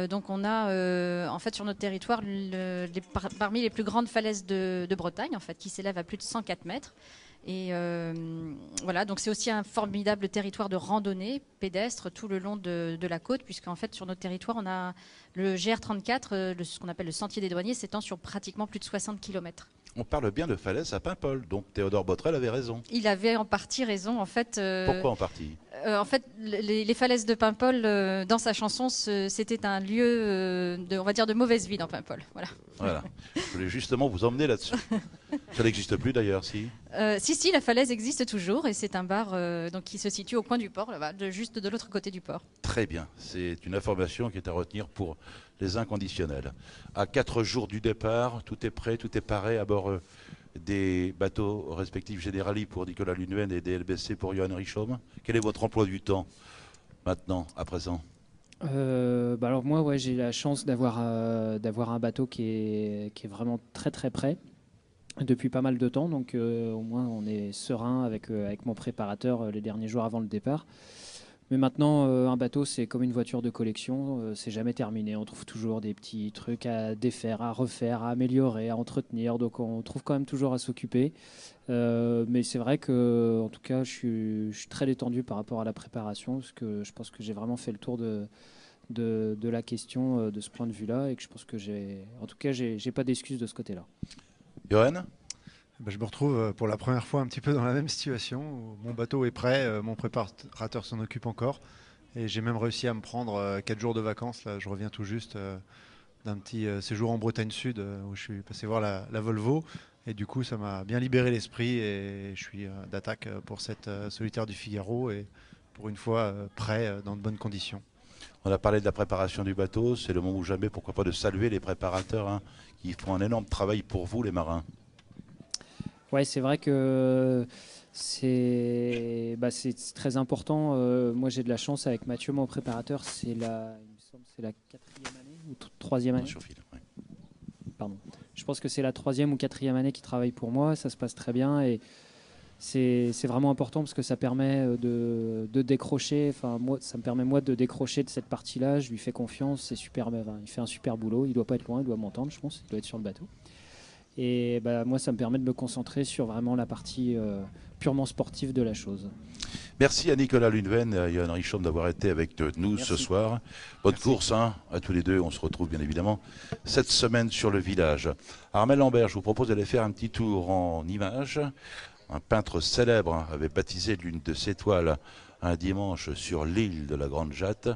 Donc on a en fait sur notre territoire parmi les plus grandes falaises de Bretagne, en fait, qui s'élèvent à plus de 104 mètres. Et voilà, donc c'est aussi un formidable territoire de randonnée pédestre tout le long de la côte, puisqu'en fait sur notre territoire on a le GR34, ce qu'on appelle le sentier des douaniers, s'étend sur pratiquement plus de 60 km. On parle bien de falaises à Paimpol, donc Théodore Botrel avait raison. Il avait en partie raison, en fait. Pourquoi en partie? En fait, les falaises de Paimpol, dans sa chanson, c'était un lieu, on va dire, de mauvaise vie dans Paimpol. Voilà. Je voulais justement vous emmener là-dessus. Ça n'existe plus d'ailleurs, si? Si, la falaise existe toujours et c'est un bar qui se situe au coin du port, là-bas, juste de l'autre côté du port. Très bien, c'est une information qui est à retenir pour les inconditionnels. À 4 jours du départ, tout est prêt, tout est paré à bord des bateaux respectifs Generali pour Nicolas Luneven et DLBC pour Johan Richaume. Quel est votre emploi du temps maintenant, à présent? Alors moi, j'ai la chance d'avoir un bateau qui est vraiment très très prêt depuis pas mal de temps, donc au moins on est serein avec mon préparateur les derniers jours avant le départ. Mais maintenant, un bateau, c'est comme une voiture de collection, c'est jamais terminé. On trouve toujours des petits trucs à défaire, à refaire, à améliorer, à entretenir. Donc on trouve quand même toujours à s'occuper. Mais c'est vrai que, en tout cas, je suis très détendu par rapport à la préparation, parce que je pense que j'ai vraiment fait le tour de la question de ce point de vue-là, et que je pense que j'ai pas d'excuses de ce côté-là. Johan? Je me retrouve pour la première fois un petit peu dans la même situation où mon bateau est prêt, mon préparateur s'en occupe encore, et j'ai même réussi à me prendre 4 jours de vacances. Là, je reviens tout juste d'un petit séjour en Bretagne Sud où je suis passé voir la Volvo, et du coup ça m'a bien libéré l'esprit, et je suis d'attaque pour cette solitaire du Figaro, et pour une fois prêt dans de bonnes conditions. On a parlé de la préparation du bateau, c'est le moment ou jamais, pourquoi pas, de saluer les préparateurs qui font un énorme travail pour vous, les marins. Ouais, c'est vrai que c'est très important. Moi, j'ai de la chance avec Mathieu, mon préparateur. Il me semble que c'est la 4e année ou 3e année. Pardon. Je pense que c'est la 3e ou 4e année qu'il travaille pour moi. Ça se passe très bien, et c'est vraiment important parce que ça permet de décrocher. Enfin, ça me permet moi de décrocher de cette partie-là. Je lui fais confiance. C'est super. Il fait un super boulot. Il doit pas être loin. Il doit m'entendre, je pense. Il doit être sur le bateau. Et moi, ça me permet de me concentrer sur vraiment la partie purement sportive de la chose. Merci à Nicolas Luneven et à Johan Richaume d'avoir été avec nous ce soir. Bonne course à tous les deux. On se retrouve bien évidemment cette semaine sur le village. Armel Lambert, je vous propose d'aller faire un petit tour en images. Un peintre célèbre avait baptisé l'une de ses toiles un dimanche sur l'île de la Grande Jatte.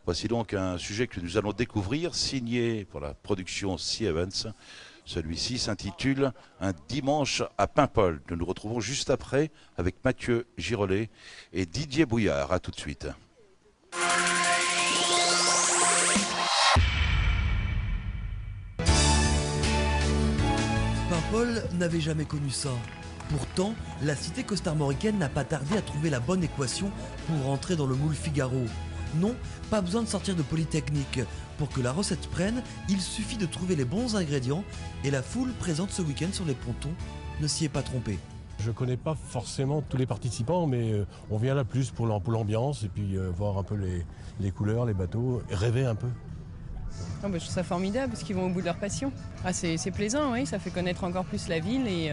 Voici donc un sujet que nous allons découvrir, signé pour la production Sea Events. Celui-ci s'intitule Un dimanche à Paimpol. Nous nous retrouvons juste après avec Mathieu Girolet et Didier Bouillard. A tout de suite. Paimpol n'avait jamais connu ça. Pourtant, la cité costarmoricaine n'a pas tardé à trouver la bonne équation pour rentrer dans le moule Figaro. Non, pas besoin de sortir de Polytechnique. Pour que la recette prenne, il suffit de trouver les bons ingrédients et la foule présente ce week-end sur les pontons ne s'y est pas trompée. Je ne connais pas forcément tous les participants, mais on vient là plus pour l'ambiance et puis voir un peu les couleurs, les bateaux, et rêver un peu. Oh bah, je trouve ça formidable parce qu'ils vont au bout de leur passion. Ah, c'est plaisant, oui, ça fait connaître encore plus la ville et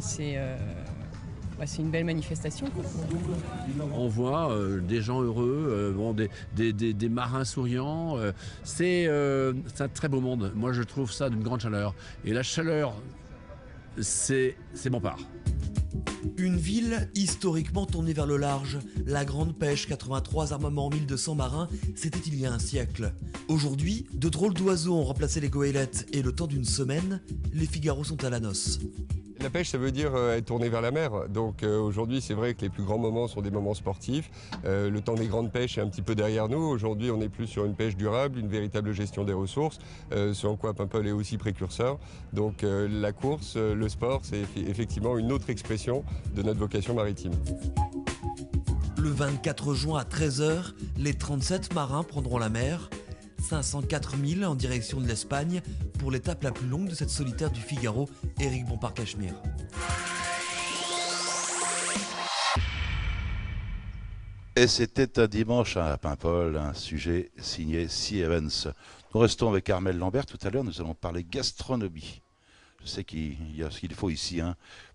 c'est une belle manifestation. On voit des gens heureux, des marins souriants. C'est un très beau monde. Moi, je trouve ça d'une grande chaleur. Et la chaleur, c'est mon part. Une ville historiquement tournée vers le large. La grande pêche, 83 armements, 1200 marins, c'était il y a un siècle. Aujourd'hui, de drôles d'oiseaux ont remplacé les goélettes et le temps d'une semaine, les Figaros sont à la noce. La pêche, ça veut dire être tourné vers la mer. Donc aujourd'hui, c'est vrai que les plus grands moments sont des moments sportifs. Le temps des grandes pêches est un petit peu derrière nous. Aujourd'hui, on est plus sur une pêche durable, une véritable gestion des ressources, ce en quoi Paimpol est aussi précurseur. Donc la course, le sport, c'est effectivement une autre expression de notre vocation maritime. Le 24 juin à 13h, les 37 marins prendront la mer. 504 000 en direction de l'Espagne pour l'étape la plus longue de cette solitaire du Figaro, Éric Bompard-Cachemire. Et c'était un dimanche à Paimpol, un sujet signé Sea Evans. Nous restons avec Armel Lambert. Tout à l'heure, nous allons parler gastronomie. Je sais qu'il y a ce qu'il faut ici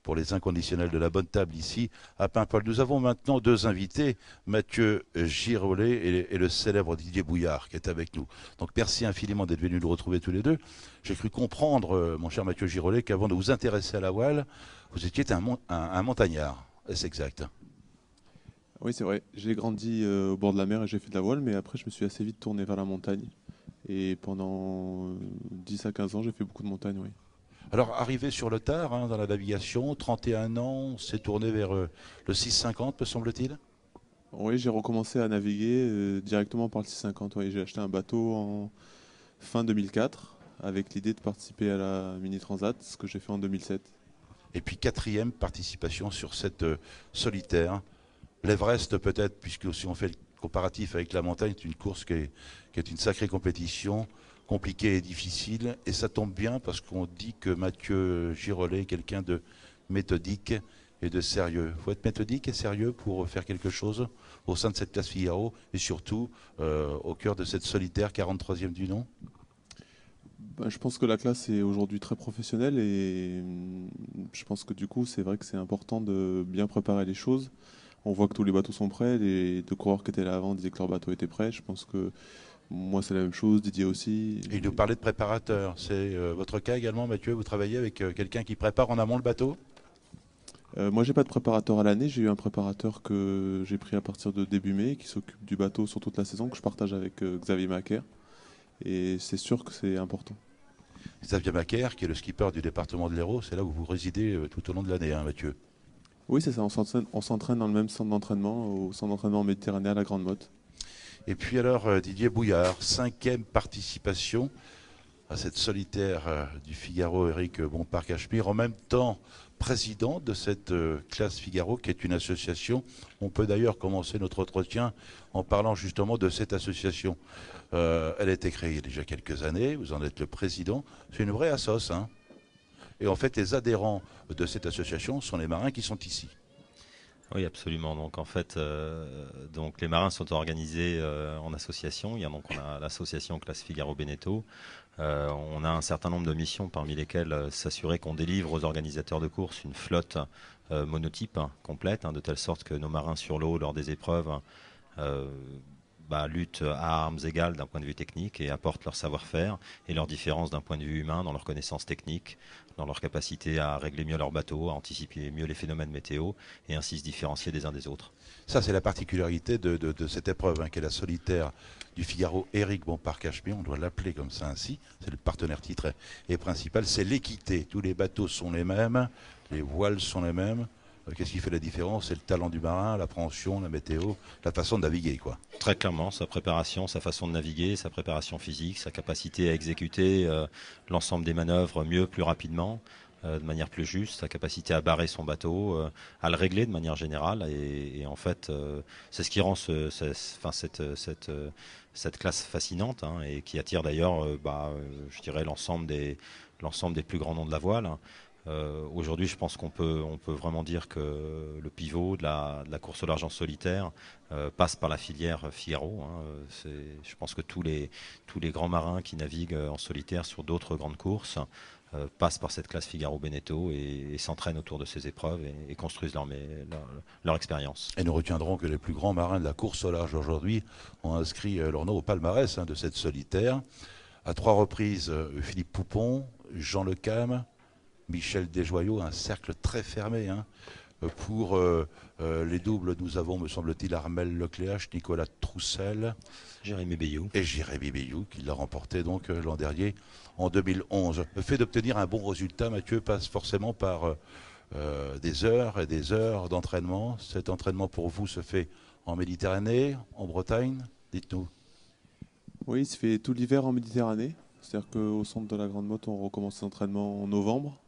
pour les inconditionnels de la bonne table ici à Paimpol. Nous avons maintenant deux invités, Mathieu Girolet et le célèbre Didier Bouillard qui est avec nous. Donc merci infiniment d'être venus nous retrouver tous les deux. J'ai cru comprendre, mon cher Mathieu Girolet, qu'avant de vous intéresser à la voile, vous étiez un montagnard. Est-ce exact? Oui, c'est vrai. J'ai grandi au bord de la mer et j'ai fait de la voile, mais après je me suis assez vite tourné vers la montagne. Et pendant 10 à 15 ans, j'ai fait beaucoup de montagne, oui. Alors, arrivé sur le tard, dans la navigation, 31 ans, on s'est tourné vers le 650, me semble-t-il? Oui, j'ai recommencé à naviguer directement par le 650. Oui, j'ai acheté un bateau en fin 2004 avec l'idée de participer à la Mini Transat, ce que j'ai fait en 2007. Et puis, quatrième participation sur cette solitaire. L'Everest peut-être, puisque si on fait le comparatif avec la montagne, c'est une course qui est une sacrée compétition. Compliqué et difficile, et ça tombe bien parce qu'on dit que Mathieu Girolet est quelqu'un de méthodique et de sérieux. Il faut être méthodique et sérieux pour faire quelque chose au sein de cette classe Figaro et surtout au cœur de cette solitaire 43e du nom. Je pense que la classe est aujourd'hui très professionnelle et je pense que du coup c'est vrai que c'est important de bien préparer les choses. On voit que tous les bateaux sont prêts, les deux coureurs qui étaient là avant disaient que leur bateau était prêt. Je pense que moi, c'est la même chose, Didier aussi. Et il nous parlait de préparateur. C'est votre cas également, Mathieu? Vous travaillez avec quelqu'un qui prépare en amont le bateau? Moi, j'ai pas de préparateur à l'année. J'ai eu un préparateur que j'ai pris à partir de début mai, qui s'occupe du bateau sur toute la saison, que je partage avec Xavier Macaire. Et c'est sûr que c'est important. Xavier Macaire, qui est le skipper du département de l'Hérault, c'est là où vous résidez tout au long de l'année, Mathieu? Oui, c'est ça. On s'entraîne dans le même centre d'entraînement, au centre d'entraînement méditerranéen à la Grande Motte. Et puis alors Didier Bouillard, 5e participation à cette solitaire du Figaro, Éric Bompard-Cachemire, en même temps président de cette classe Figaro qui est une association. On peut d'ailleurs commencer notre entretien en parlant justement de cette association. Elle a été créée il y a déjà quelques années, vous en êtes le président. C'est une vraie assoce, hein. Et en fait, les adhérents de cette association sont les marins qui sont ici. Oui, absolument. Donc en fait, donc les marins sont organisés en association. On a l'association Classe Figaro Beneteau. On a un certain nombre de missions, parmi lesquelles s'assurer qu'on délivre aux organisateurs de courses une flotte monotype complète, de telle sorte que nos marins sur l'eau, lors des épreuves, luttent à armes égales d'un point de vue technique et apportent leur savoir-faire et leurs différences d'un point de vue humain dans leurs connaissances techniques, dans leur capacité à régler mieux leur bateau, à anticiper mieux les phénomènes météo et ainsi se différencier des uns des autres. Ça, c'est la particularité de cette épreuve, qui est la solitaire du Figaro Éric Bompard-Cachemire, on doit l'appeler comme ça ainsi, c'est le partenaire titre et principal, c'est l'équité. Tous les bateaux sont les mêmes, les voiles sont les mêmes. Qu'est-ce qui fait la différence? C'est le talent du marin, l'appréhension, la météo, la façon de naviguer, quoi. Très clairement, sa préparation, sa façon de naviguer, sa préparation physique, sa capacité à exécuter l'ensemble des manœuvres mieux, plus rapidement, de manière plus juste, sa capacité à barrer son bateau, à le régler de manière générale. Et en fait, c'est ce qui rend cette classe fascinante et qui attire d'ailleurs, je dirais, l'ensemble des plus grands noms de la voile. Aujourd'hui, je pense qu'on peut vraiment dire que le pivot de la course au large en solitaire passe par la filière Figaro. Je pense que tous les grands marins qui naviguent en solitaire sur d'autres grandes courses passent par cette classe Figaro-Beneteau et s'entraînent autour de ces épreuves et construisent leur expérience. Et nous retiendrons que les plus grands marins de la course au large aujourd'hui ont inscrit leur nom au palmarès de cette solitaire. À 3 reprises, Philippe Poupon, Jean Le Cam, Michel Desjoyaux, un cercle très fermé. Pour les doubles, nous avons, me semble-t-il, Armel Lecléache, Nicolas Troussel, Jérémy Bayou. Et Jérémy Bayou, qui l'a remporté donc l'an dernier, en 2011. Le fait d'obtenir un bon résultat, Mathieu, passe forcément par des heures et des heures d'entraînement. Cet entraînement pour vous se fait en Méditerranée, en Bretagne? Dites-nous. Oui, il se fait tout l'hiver en Méditerranée. C'est-à-dire qu'au centre de la Grande Motte, on recommence l'entraînement en novembre.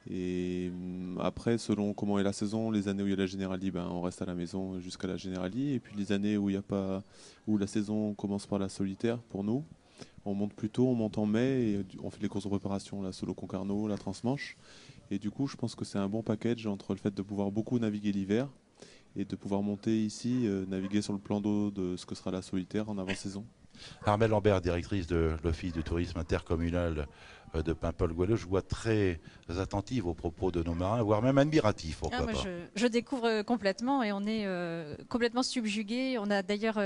Et après, selon comment est la saison, les années où il y a la Generali, on reste à la maison jusqu'à la Generali. Et puis les années où où la saison commence par la solitaire, pour nous, on monte plus tôt, on monte en mai et on fait les courses de préparation, la Solo Concarneau, la Transmanche. Et du coup, je pense que c'est un bon package entre le fait de pouvoir beaucoup naviguer l'hiver et de pouvoir monter ici, naviguer sur le plan d'eau de ce que sera la solitaire en avant-saison. Armelle Lambert, directrice de l'Office du tourisme intercommunal de Paimpol-Gouailleux, je vois très attentive aux propos de nos marins, voire même admiratif, pourquoi pas. Je découvre complètement et on est complètement subjugués. On a d'ailleurs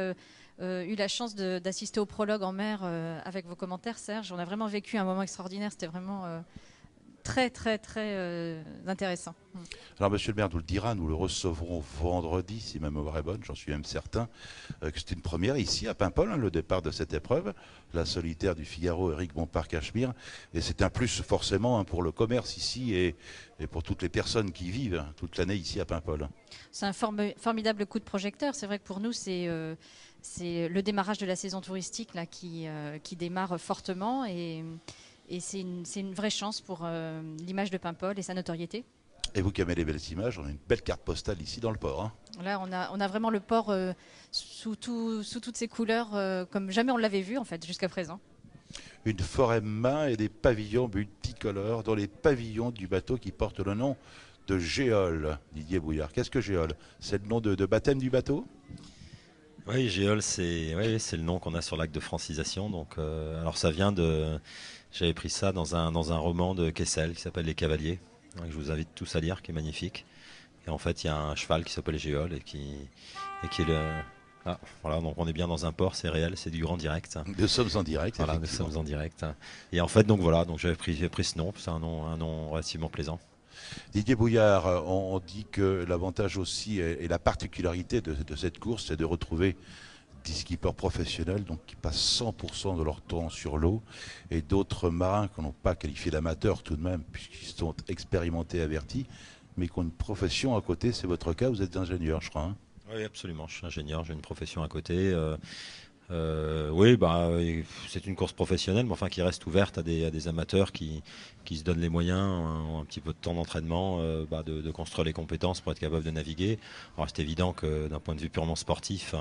eu la chance d'assister au prologue en mer avec vos commentaires, Serge. On a vraiment vécu un moment extraordinaire. C'était vraiment très intéressant. Alors monsieur le maire nous le dira, nous le recevrons vendredi, si ma mémoire est bonne, j'en suis même certain, que c'est une première ici à Paimpol, le départ de cette épreuve, la solitaire du Figaro Éric Bompard-Cachemire, et c'est un plus forcément pour le commerce ici et pour toutes les personnes qui vivent toute l'année ici à Paimpol. C'est un formidable coup de projecteur. C'est vrai que pour nous, c'est le démarrage de la saison touristique là, qui démarre fortement et c'est une vraie chance pour l'image de Paimpol et sa notoriété. Et vous qui aimez les belles images, on a une belle carte postale ici dans le port. Là, on a vraiment le port sous toutes ses couleurs, comme jamais on l'avait vu en fait jusqu'à présent. Une forêt main et des pavillons multicolores, dont les pavillons du bateau qui porte le nom de Géole, Didier Bouillard. Qu'est-ce que Géole? C'est le nom de baptême du bateau? Oui, Géole, c'est le nom qu'on a sur l'acte de francisation. Donc, alors ça vient de... J'avais pris ça dans un roman de Kessel qui s'appelle Les Cavaliers, que je vous invite tous à lire, qui est magnifique. Et en fait, il y a un cheval qui s'appelle Géole et qui est le... Ah, voilà, donc on est bien dans un port, c'est réel, c'est du grand direct. Nous sommes en direct. Voilà, nous sommes en direct. Et en fait, donc voilà, donc j'ai pris ce nom, c'est un nom relativement plaisant. Didier Bouillard, on dit que l'avantage aussi et la particularité de cette course, c'est de retrouver des skippers professionnels donc qui passent 100% de leur temps sur l'eau et d'autres marins qui n'ont pas qualifié d'amateurs tout de même puisqu'ils sont expérimentés, avertis, mais qui ont une profession à côté. C'est votre cas, vous êtes ingénieur, je crois. Oui, absolument, je suis ingénieur, j'ai une profession à côté. Oui, c'est une course professionnelle, mais enfin qui reste ouverte à des amateurs qui se donnent les moyens, un petit peu de temps d'entraînement, de construire les compétences pour être capable de naviguer. Alors c'est évident que d'un point de vue purement sportif,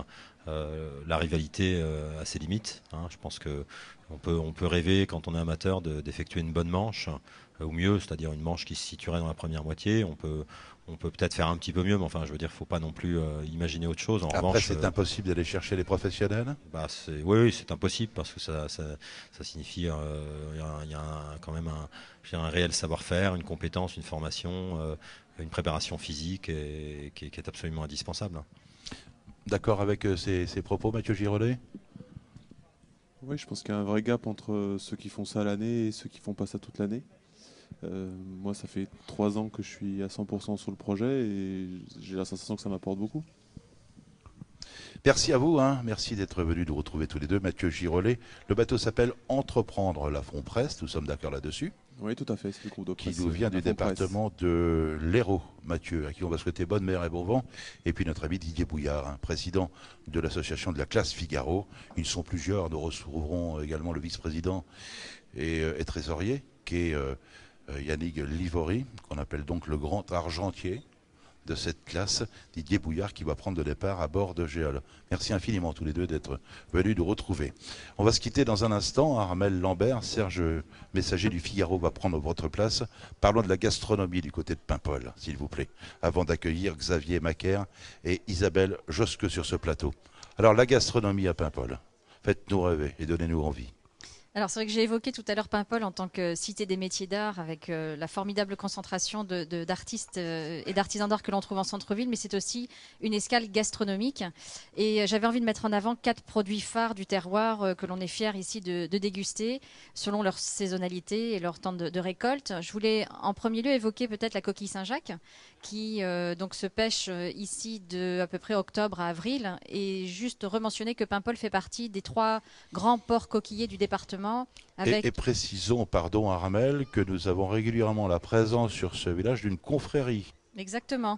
la rivalité a ses limites. Je pense que on peut rêver quand on est amateur d'effectuer une bonne manche, ou mieux, c'est-à-dire une manche qui se situerait dans la première moitié. On peut peut-être faire un petit peu mieux, mais enfin, je veux dire, faut pas non plus imaginer autre chose. Après, c'est impossible d'aller chercher les professionnels. Oui, c'est impossible parce que ça signifie il y a quand même un réel savoir-faire, une compétence, une formation, une préparation physique qui est absolument indispensable. D'accord avec ces propos, Mathieu Girolet? Oui, je pense qu'il y a un vrai gap entre ceux qui font ça l'année et ceux qui font pas ça toute l'année. Moi, ça fait 3 ans que je suis à 100% sur le projet et j'ai la sensation que ça m'apporte beaucoup. Merci à vous, merci d'être venu nous retrouver tous les deux. Mathieu Girolet, le bateau s'appelle Entreprendre la Font-Presse, nous sommes d'accord là-dessus. Oui, tout à fait, c'est le groupe de presse. Qui nous vient du département de l'Hérault, Mathieu, à qui on va souhaiter bonne mer et bon vent. Et puis notre ami Didier Bouillard, président de l'association de la classe Figaro. Ils sont plusieurs, nous retrouverons également le vice-président et trésorier, qui est Yannick Livory, qu'on appelle donc le grand argentier de cette classe, Didier Bouillard, qui va prendre le départ à bord de Géol. Merci infiniment tous les deux d'être venus nous retrouver. On va se quitter dans un instant. Armel Lambert, Serge Messager du Figaro va prendre votre place. Parlons de la gastronomie du côté de Paimpol, s'il vous plaît, avant d'accueillir Xavier Macaire et Isabelle Josque sur ce plateau. Alors la gastronomie à Paimpol, faites-nous rêver et donnez-nous envie. Alors c'est vrai que j'ai évoqué tout à l'heure Paimpol en tant que cité des métiers d'art avec la formidable concentration d'artistes et d'artisans d'art que l'on trouve en centre-ville, mais c'est aussi une escale gastronomique. Et j'avais envie de mettre en avant 4 produits phares du terroir que l'on est fier ici de déguster selon leur saisonnalité et leur temps de récolte. Je voulais en premier lieu évoquer peut-être la coquille Saint-Jacques qui donc se pêche ici de à peu près octobre à avril, et juste rementionner que Paimpol fait partie des 3 grands ports coquilliers du département. Et précisons, pardon Armel, que nous avons régulièrement la présence sur ce village d'une confrérie. Exactement.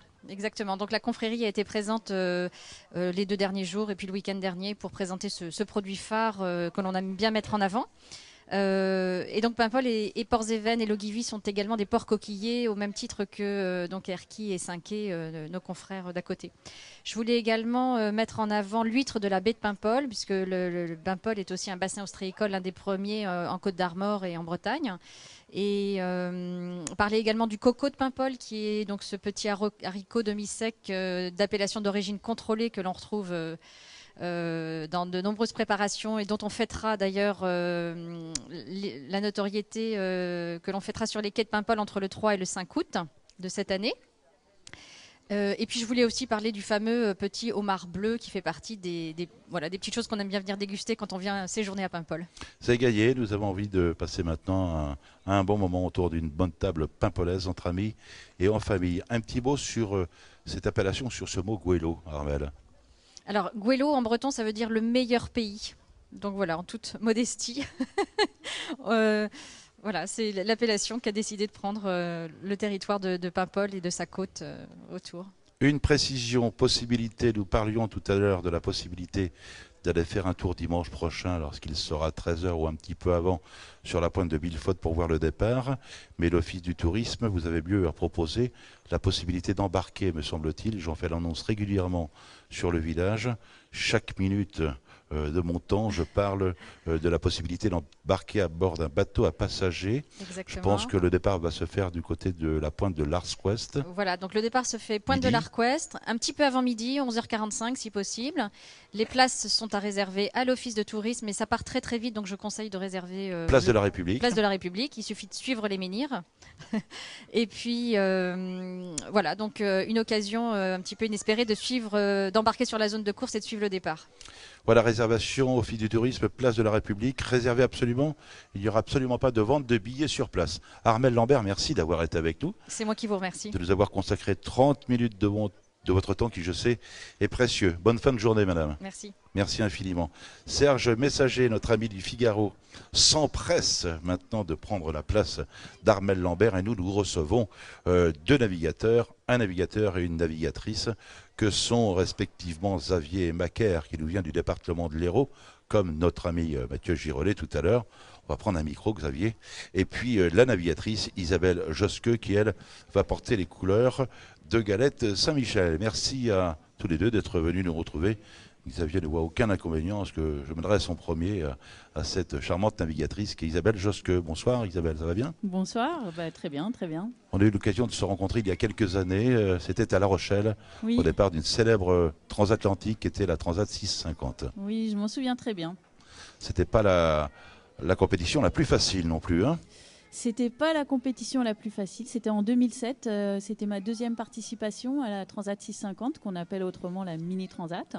Donc la confrérie a été présente les 2 derniers jours et puis le week-end dernier pour présenter ce produit phare que l'on aime bien mettre en avant. Et donc Paimpol et Ports-et-Vennes et Logivy sont également des ports coquilliers au même titre que donc Erquy et Saint-Quay, nos confrères d'à côté. Je voulais également mettre en avant l'huître de la baie de Paimpol, puisque le Paimpol est aussi un bassin ostréicole, l'un des premiers en Côte-d'Armor et en Bretagne. Et parler également du coco de Paimpol, qui est donc ce petit haricot demi-sec d'appellation d'origine contrôlée que l'on retrouve dans de nombreuses préparations et dont on fêtera d'ailleurs la notoriété que l'on fêtera sur les quais de Paimpol entre le 3 et le 5 août de cette année. Et puis je voulais aussi parler du fameux petit homard bleu qui fait partie des petites choses qu'on aime bien venir déguster quand on vient séjourner à Paimpol. C'est gagné, nous avons envie de passer maintenant un bon moment autour d'une bonne table paimpolaise entre amis et en famille. Un petit mot sur cette appellation, sur ce mot Goëlo, Armel. Alors, Goëlo en breton, ça veut dire le meilleur pays. Donc voilà, en toute modestie. Voilà, c'est l'appellation qu'a décidé de prendre le territoire de Paimpol et de sa côte autour. Une précision, possibilité, nous parlions tout à l'heure de la possibilité d'aller faire un tour dimanche prochain lorsqu'il sera 13h ou un petit peu avant sur la pointe de Billefaude pour voir le départ. Mais l'Office du tourisme, vous avez mieux à proposer la possibilité d'embarquer, me semble-t-il. J'en fais l'annonce régulièrement sur le village. Chaque minute de mon temps, je parle de la possibilité d'embarquer à bord d'un bateau à passagers. Exactement. Je pense que le départ va se faire du côté de la pointe de l'Arc-Ouest. Voilà, donc le départ se fait pointe de l'Arc-Ouest, un petit peu avant midi, 11h45 si possible. Les places sont à réserver à l'Office de tourisme, mais ça part très très vite, donc je conseille de réserver Place de la République. Place de la République, il suffit de suivre les menhirs. Et puis voilà, donc une occasion un petit peu inespérée de suivre, d'embarquer sur la zone de course et de suivre le départ. Voilà, réservation Office du tourisme, Place de la République, réservé absolument. Il n'y aura absolument pas de vente de billets sur place. Armel Lambert, merci d'avoir été avec nous. C'est moi qui vous remercie. De nous avoir consacré 30 minutes de votre temps qui, je sais, est précieux. Bonne fin de journée, madame. Merci. Merci infiniment. Serge Messager, notre ami du Figaro, s'empresse maintenant de prendre la place d'Armel Lambert et nous recevons 2 navigateurs, un navigateur et une navigatrice que sont respectivement Xavier et Macaire qui nous vient du département de l'Hérault, comme notre ami Mathieu Girolet tout à l'heure. On va prendre un micro, Xavier. Et puis la navigatrice Isabelle Josque qui, elle, va porter les couleurs de Galette Saint-Michel. Merci à tous les deux d'être venus nous retrouver. Xavier ne voit aucun inconvénient à ce que je m'adresse en premier à cette charmante navigatrice qui est Isabelle Josque. Bonsoir Isabelle, ça va bien? Bonsoir, très bien, très bien. On a eu l'occasion de se rencontrer il y a quelques années, c'était à La Rochelle, oui, au départ d'une célèbre transatlantique qui était la Transat 650. Oui, je m'en souviens très bien. C'était pas la compétition la plus facile non plus, hein? C'était pas la compétition la plus facile, c'était en 2007, c'était ma 2e participation à la Transat 650 qu'on appelle autrement la Mini Transat.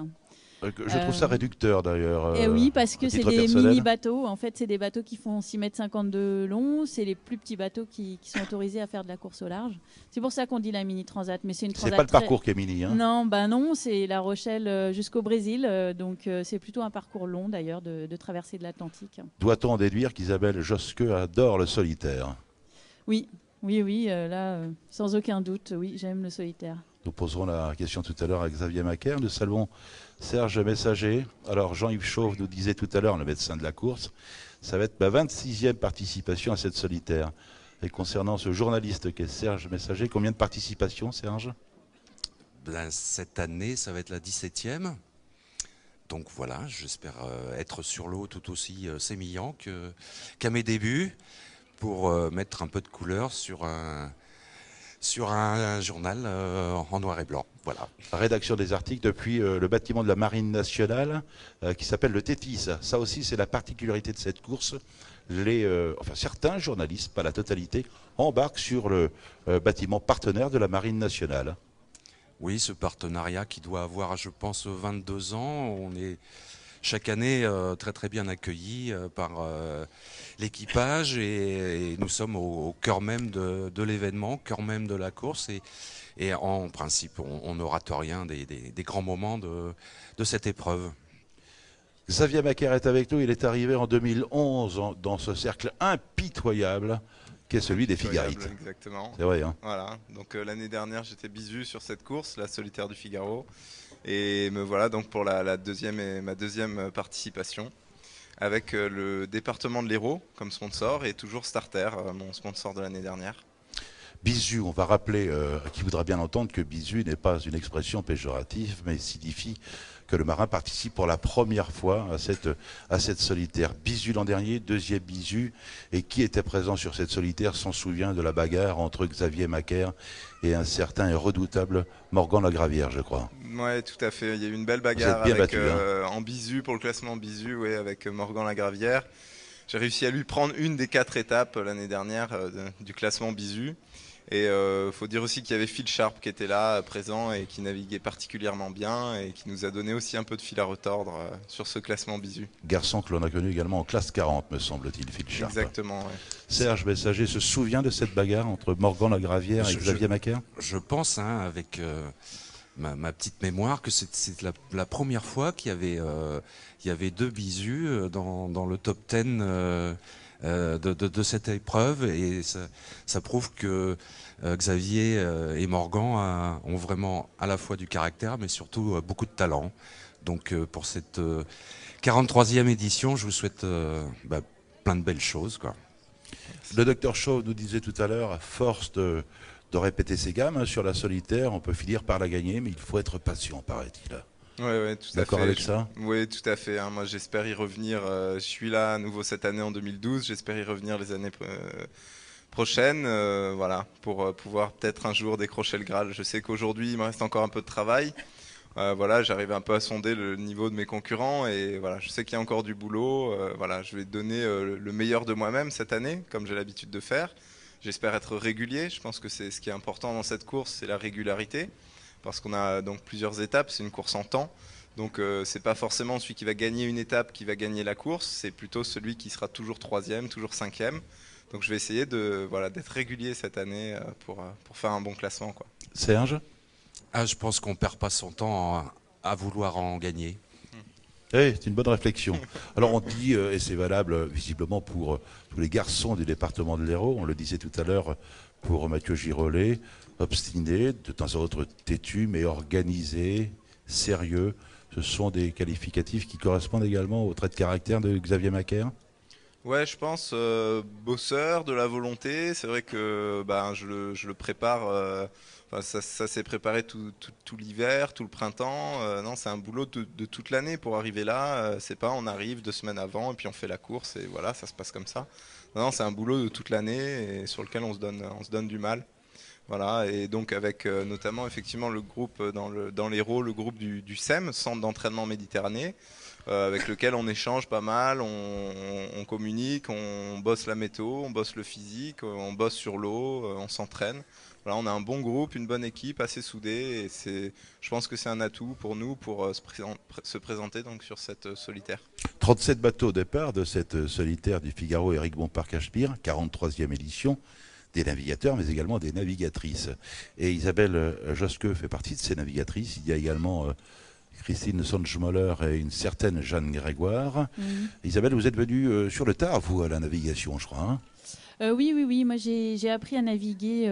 Je trouve ça réducteur d'ailleurs. Et oui, parce que c'est des personnel. mini-bateaux. En fait, c'est des bateaux qui font 6,50 m de long. C'est les plus petits bateaux qui sont autorisés à faire de la course au large. C'est pour ça qu'on dit la mini transat. Mais c'est une transat. C'est pas le parcours qui est mini. Hein. Non, non, c'est La Rochelle jusqu'au Brésil. Donc c'est plutôt un parcours long d'ailleurs de traversée de l'Atlantique. Doit-on en déduire qu'Isabelle Josque adore le solitaire? Oui, là, sans aucun doute, oui, j'aime le solitaire. Nous poserons la question tout à l'heure à Xavier Macaire. Nous saluons Serge Messager. Alors Jean-Yves Chauve nous disait tout à l'heure, le médecin de la course, ça va être ma 26e participation à cette solitaire. Et concernant ce journaliste qui est Serge Messager, combien de participations, Serge? Cette année, ça va être la 17e. Donc voilà, j'espère être sur l'eau tout aussi sémillant qu'à mes débuts pour mettre un peu de couleur sur un journal en noir et blanc. Voilà. La rédaction des articles depuis le bâtiment de la Marine nationale qui s'appelle le Tétis. Ça aussi, c'est la particularité de cette course. Certains journalistes, pas la totalité, embarquent sur le bâtiment partenaire de la Marine nationale. Oui, ce partenariat qui doit avoir, je pense, 22 ans. On est chaque année très très bien accueillis par l'équipage et nous sommes au cœur même de l'événement, cœur même de la course et en principe on ne rate rien des grands moments de cette épreuve. Xavier Macaire est avec nous, il est arrivé en 2011 dans ce cercle impitoyable qui est celui des Figarites. Exactement. C'est vrai, hein. Voilà, donc l'année dernière j'étais bisu sur cette course, la solitaire du Figaro. Et me voilà donc pour ma deuxième participation avec le département de l'Hérault comme sponsor et toujours Starter, mon sponsor de l'année dernière. Bisu, on va rappeler à qui voudra bien entendre que bisu n'est pas une expression péjorative, mais signifie que le marin participe pour la première fois à cette solitaire. Bisu l'an dernier, deuxième bisu, et qui était présent sur cette solitaire s'en souvient de la bagarre entre Xavier Macaire et un certain et redoutable Morgan Lagravière, je crois. Ouais, tout à fait. Il y a eu une belle bagarre en bisu pour le classement bisu, ouais, avec Morgan Lagravière. J'ai réussi à lui prendre une des 4 étapes l'année dernière du classement bisu. Et faut dire aussi qu'il y avait Phil Sharp qui était là, présent, et qui naviguait particulièrement bien et qui nous a donné aussi un peu de fil à retordre sur ce classement bisu. Garçon que l'on a connu également en classe 40, me semble-t-il, Phil Sharp. Exactement, ouais. Serge Messager se souvient de cette bagarre entre Morgan Lagravière et Xavier Macaire? Je pense, avec ma petite mémoire, que c'est la première fois qu'il y avait 2 bisus dans le top 10 de cette épreuve, et ça prouve que Xavier et Morgan ont vraiment à la fois du caractère mais surtout beaucoup de talent. Donc pour cette 43e édition, je vous souhaite plein de belles choses, quoi. Le docteur Chauve nous disait tout à l'heure, à force de répéter ses gammes sur la solitaire, on peut finir par la gagner, mais il faut être patient, paraît-il. Oui, tout à fait. D'accord avec ça? Oui, tout à fait. Moi, j'espère y revenir. Je suis là à nouveau cette année en 2012. J'espère y revenir les années prochaines, voilà, pour pouvoir peut-être un jour décrocher le Graal. Je sais qu'aujourd'hui, il me reste encore un peu de travail. Voilà, j'arrive un peu à sonder le niveau de mes concurrents et voilà, je sais qu'il y a encore du boulot. Voilà, je vais donner le meilleur de moi-même cette année, comme j'ai l'habitude de faire. J'espère être régulier. Je pense que c'est ce qui est important dans cette course, c'est la régularité. Parce qu'on a donc plusieurs étapes, c'est une course en temps. Donc c'est pas forcément celui qui va gagner une étape qui va gagner la course, c'est plutôt celui qui sera toujours 3e, toujours 5e. Donc je vais essayer d'être régulier cette année pour faire un bon classement, quoi. Serge? Je pense qu'on perd pas son temps à vouloir en gagner. C'est une bonne réflexion. Alors on dit, et c'est valable visiblement pour tous les garçons du département de l'Hérault, on le disait tout à l'heure pour Mathieu Girolet, obstiné, de temps à autre têtu, mais organisé, sérieux. Ce sont des qualificatifs qui correspondent également au trait de caractère de Xavier Macaire? Ouais, je pense bosseur, de la volonté. C'est vrai que je le prépare. Ça s'est préparé tout l'hiver, tout le printemps. Non, c'est un boulot de toute l'année pour arriver là. C'est pas on arrive 2 semaines avant et puis on fait la course et voilà, ça se passe comme ça. Non, c'est un boulot de toute l'année et sur lequel on se donne du mal. Voilà, et donc avec notamment effectivement le groupe dans l'Hérault, le groupe du CEM, Centre d'entraînement Méditerranée, avec lequel on échange pas mal, on communique, on bosse la météo, on bosse le physique, on bosse sur l'eau, on s'entraîne. voilà, on a un bon groupe, une bonne équipe, assez soudée, et je pense que c'est un atout pour nous pour se présenter donc sur cette solitaire. 37 bateaux au départ de cette solitaire du Figaro Éric Bompard-Cachepire, 43e édition, des navigateurs mais également des navigatrices. Et Isabelle Josqueux fait partie de ces navigatrices. Il y a également Christine Sonschmoller et une certaine Jeanne Grégoire. Isabelle, vous êtes venue sur le tard, vous, à la navigation, je crois. Oui. Moi, j'ai appris à naviguer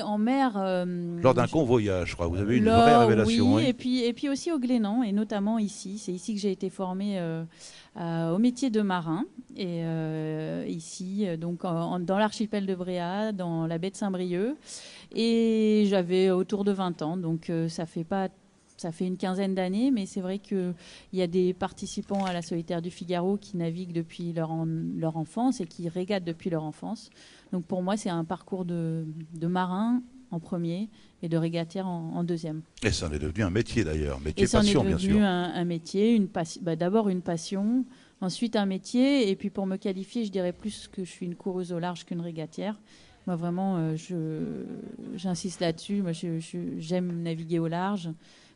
en mer. Lors d'un convoyage, je crois. Vous avez eu une vraie révélation. Oui, et puis aussi au Glénan, et notamment ici. C'est ici que j'ai été formée au métier de marin. Et ici, donc dans l'archipel de Bréhat, dans la baie de Saint-Brieuc. Et j'avais autour de 20 ans, donc ça fait une quinzaine d'années, mais c'est vrai qu'il y a des participants à la solitaire du Figaro qui naviguent depuis leur enfance et qui régatent depuis leur enfance. Donc pour moi, c'est un parcours de marin en premier et de régatière en deuxième. Et ça en est devenu un métier d'ailleurs, métier passion bien sûr. Et ça en est devenu un métier, d'abord une passion, ensuite un métier, et puis pour me qualifier, je dirais plus que je suis une coureuse au large qu'une régatière. Moi vraiment, j'insiste là-dessus, moi j'aime naviguer au large.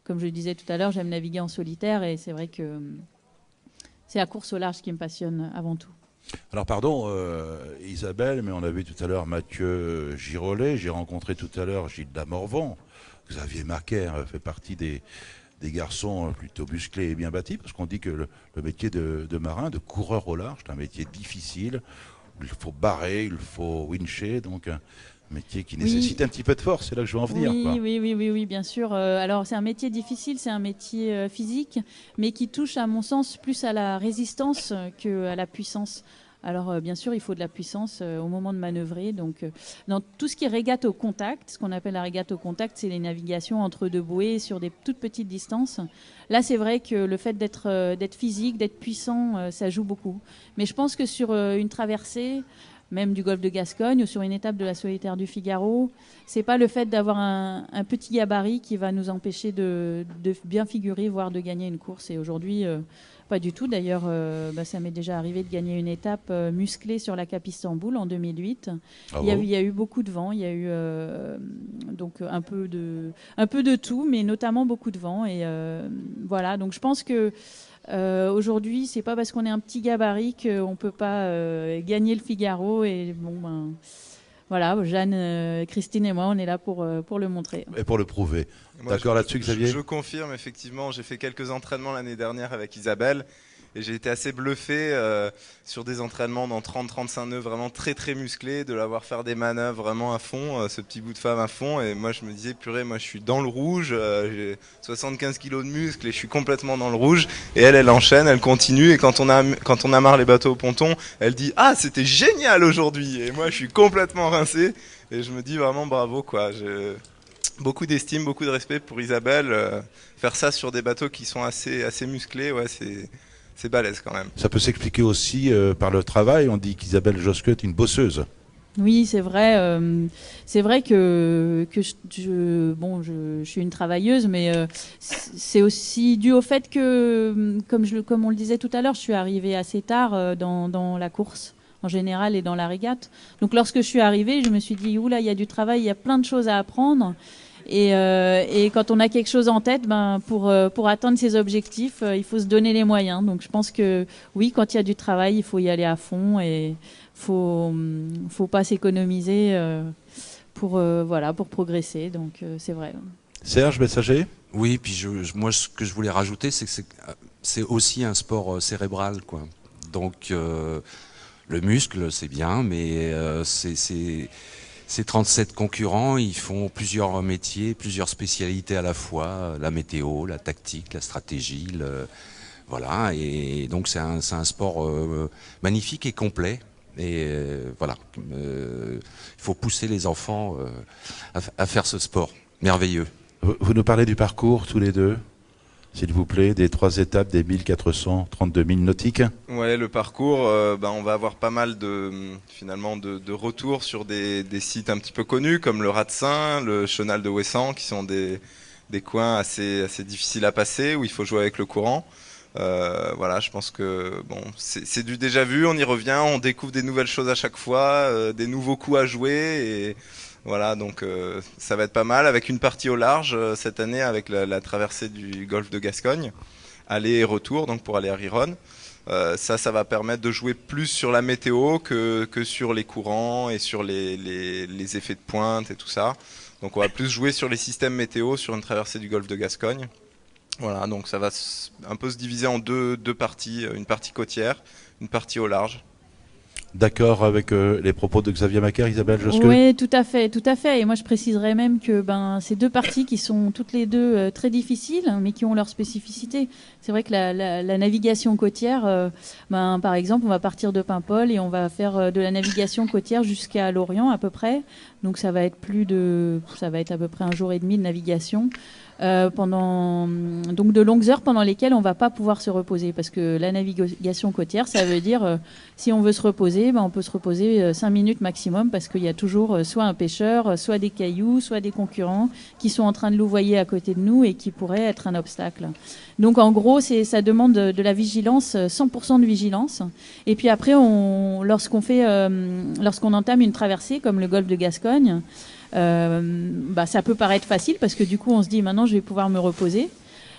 Comme je le disais tout à l'heure, j'aime naviguer en solitaire, et c'est vrai que c'est la course au large qui me passionne avant tout. Alors pardon Isabelle, mais on a vu tout à l'heure Mathieu Girolet, j'ai rencontré tout à l'heure Gilles Damorvan, Xavier Marquer fait partie des garçons plutôt musclés et bien bâtis, parce qu'on dit que le métier de marin, de coureur au large, c'est un métier difficile, où il faut barrer, il faut wincher, donc un métier qui nécessite un petit peu de force, c'est là que je veux en venir. Oui, bien sûr. Alors c'est un métier difficile, c'est un métier physique, mais qui touche à mon sens plus à la résistance qu'à la puissance. Alors bien sûr, il faut de la puissance au moment de manœuvrer. Donc dans tout ce qui est régate au contact, ce qu'on appelle la régate au contact, c'est les navigations entre deux bouées sur des toutes petites distances. Là, c'est vrai que le fait d'être physique, d'être puissant, ça joue beaucoup. Mais je pense que sur une traversée, même du golfe de Gascogne ou sur une étape de la solitaire du Figaro, c'est pas le fait d'avoir un petit gabarit qui va nous empêcher de bien figurer, voire de gagner une course. Et aujourd'hui, pas du tout. D'ailleurs, ça m'est déjà arrivé de gagner une étape musclée sur la Cap Istanbul en 2008. Il y a eu beaucoup de vent, il y a eu donc un peu de tout, mais notamment beaucoup de vent. Et voilà, donc je pense que aujourd'hui, c'est pas parce qu'on est un petit gabarit qu'on peut pas gagner le Figaro. Et bon, voilà, Jeanne, Christine et moi, on est là pour le montrer. Et pour le prouver. D'accord là-dessus, Xavier ? Je confirme, effectivement, j'ai fait quelques entraînements l'année dernière avec Isabelle. Et j'ai été assez bluffé sur des entraînements dans 30-35 nœuds vraiment très très musclés, de la voir faire des manœuvres vraiment à fond, ce petit bout de femme à fond. Et moi je me disais, purée, moi je suis dans le rouge, j'ai 75 kilos de muscles et je suis complètement dans le rouge. Et elle enchaîne, elle continue, et quand on amarre les bateaux au ponton, elle dit, ah c'était génial aujourd'hui. Et moi je suis complètement rincé et je me dis vraiment bravo quoi. Beaucoup d'estime, beaucoup de respect pour Isabelle. Faire ça sur des bateaux qui sont assez musclés, ouais, c'est balèze quand même. Ça peut s'expliquer aussi par le travail. On dit qu'Isabelle Josqueux est une bosseuse. Oui, c'est vrai. C'est vrai que je suis une travailleuse, mais c'est aussi dû au fait que, comme on le disait tout à l'heure, je suis arrivée assez tard dans la course en général et dans la régate. Donc lorsque je suis arrivée, je me suis dit, oula, il y a du travail, il y a plein de choses à apprendre. Et quand on a quelque chose en tête, pour atteindre ses objectifs, il faut se donner les moyens. Donc je pense que oui, quand il y a du travail, il faut y aller à fond et faut pas s'économiser pour progresser. Donc c'est vrai. Serge Messager ? Oui, puis moi ce que je voulais rajouter, c'est que c'est aussi un sport cérébral, quoi. Donc le muscle, c'est bien, mais ces 37 concurrents, ils font plusieurs métiers, plusieurs spécialités à la fois, la météo, la tactique, la stratégie, voilà. Et donc c'est un sport magnifique et complet. Et voilà, il faut pousser les enfants à faire ce sport merveilleux. Vous nous parlez du parcours tous les deux, s'il vous plaît, des 3 étapes des 1432 milles nautiques. Ouais, le parcours, on va avoir pas mal de retours sur des sites un petit peu connus comme le Ratsin, le Chenal de Ouessant, qui sont des coins assez difficiles à passer où il faut jouer avec le courant. Voilà, je pense que c'est du déjà vu, on y revient, on découvre des nouvelles choses à chaque fois, des nouveaux coups à jouer, et Voilà, donc ça va être pas mal, avec une partie au large cette année, avec la traversée du golfe de Gascogne, aller et retour, donc pour aller à Riron. Ça va permettre de jouer plus sur la météo que sur les courants et sur les effets de pointe et tout ça. Donc on va plus jouer sur les systèmes météo sur une traversée du golfe de Gascogne. Voilà, donc ça va un peu se diviser en deux parties, une partie côtière, une partie au large. D'accord avec les propos de Xavier Macaire, Isabelle Josqueux? Oui, tout à fait, tout à fait. Et moi, je préciserais même que ces deux parties qui sont toutes les deux très difficiles, mais qui ont leur spécificité. C'est vrai que la navigation côtière, par exemple, on va partir de Paimpol et on va faire de la navigation côtière jusqu'à Lorient à peu près. Donc ça va être à peu près 1 jour et demi de navigation. Pendant donc de longues heures pendant lesquelles on ne va pas pouvoir se reposer, parce que la navigation côtière, ça veut dire si on veut se reposer, on peut se reposer 5 minutes maximum, parce qu'il y a toujours soit un pêcheur, soit des cailloux, soit des concurrents qui sont en train de louvoyer à côté de nous et qui pourraient être un obstacle. Donc en gros, ça demande de la vigilance, 100% de vigilance. Et puis après, lorsqu'on entame une traversée comme le golfe de Gascogne, ça peut paraître facile, parce que du coup on se dit maintenant je vais pouvoir me reposer.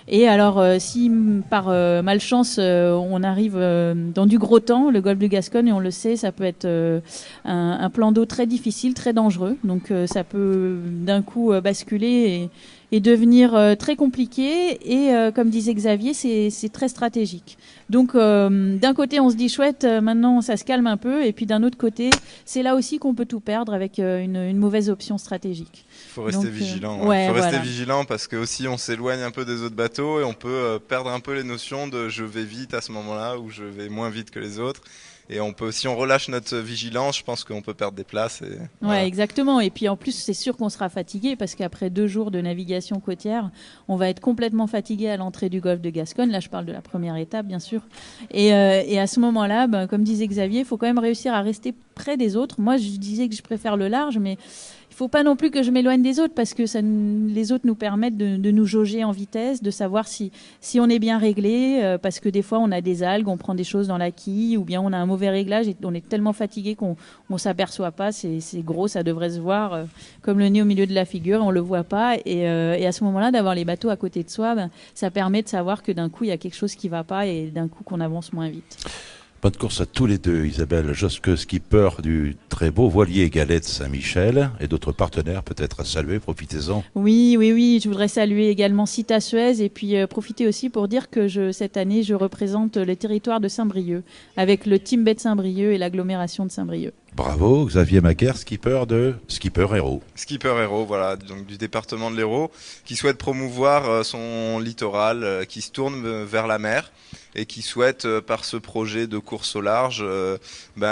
Et alors si par malchance on arrive dans du gros temps, le golfe de Gascogne, et on le sait, ça peut être un plan d'eau très difficile, très dangereux. Donc ça peut d'un coup basculer et devenir très compliqué. Et comme disait Xavier, c'est très stratégique. Donc d'un côté on se dit chouette, maintenant ça se calme un peu, et puis d'un autre côté c'est là aussi qu'on peut tout perdre avec une mauvaise option stratégique. Il faut rester vigilant. Il faut rester vigilant, parce que aussi on s'éloigne un peu des autres bateaux et on peut perdre un peu les notions de je vais vite à ce moment-là ou je vais moins vite que les autres. Et si on relâche notre vigilance, je pense qu'on peut perdre des places. Ouais, exactement. Et puis en plus, c'est sûr qu'on sera fatigué, parce qu'après 2 jours de navigation côtière, on va être complètement fatigué à l'entrée du golfe de Gascogne. Là, je parle de la première étape, bien sûr. Et à ce moment-là, comme disait Xavier, il faut quand même réussir à rester près des autres. Moi, je disais que je préfère le large, mais il ne faut pas non plus que je m'éloigne des autres, parce que les autres nous permettent de nous jauger en vitesse, de savoir si on est bien réglé, parce que des fois on a des algues, on prend des choses dans la quille, ou bien on a un mauvais réglage et on est tellement fatigué qu'on ne s'aperçoit pas. C'est gros, ça devrait se voir comme le nez au milieu de la figure, on ne le voit pas. Et à ce moment-là, d'avoir les bateaux à côté de soi, ça permet de savoir que d'un coup il y a quelque chose qui ne va pas, et d'un coup qu'on avance moins vite. Bonne course à tous les deux, Isabelle Josqueux, skipper du très beau voilier Galette Saint-Michel, et d'autres partenaires peut-être à saluer, profitez-en. Oui, je voudrais saluer également Cita Suez, et puis profiter aussi pour dire que cette année je représente le territoire de Saint-Brieuc, avec le Team Bet Saint-Brieuc et l'agglomération de Saint-Brieuc. Bravo, Xavier Macaire, skipper Hérault. Skipper Hérault, voilà, donc du département de l'Hérault, qui souhaite promouvoir son littoral, qui se tourne vers la mer, et qui souhaite, par ce projet de course au large,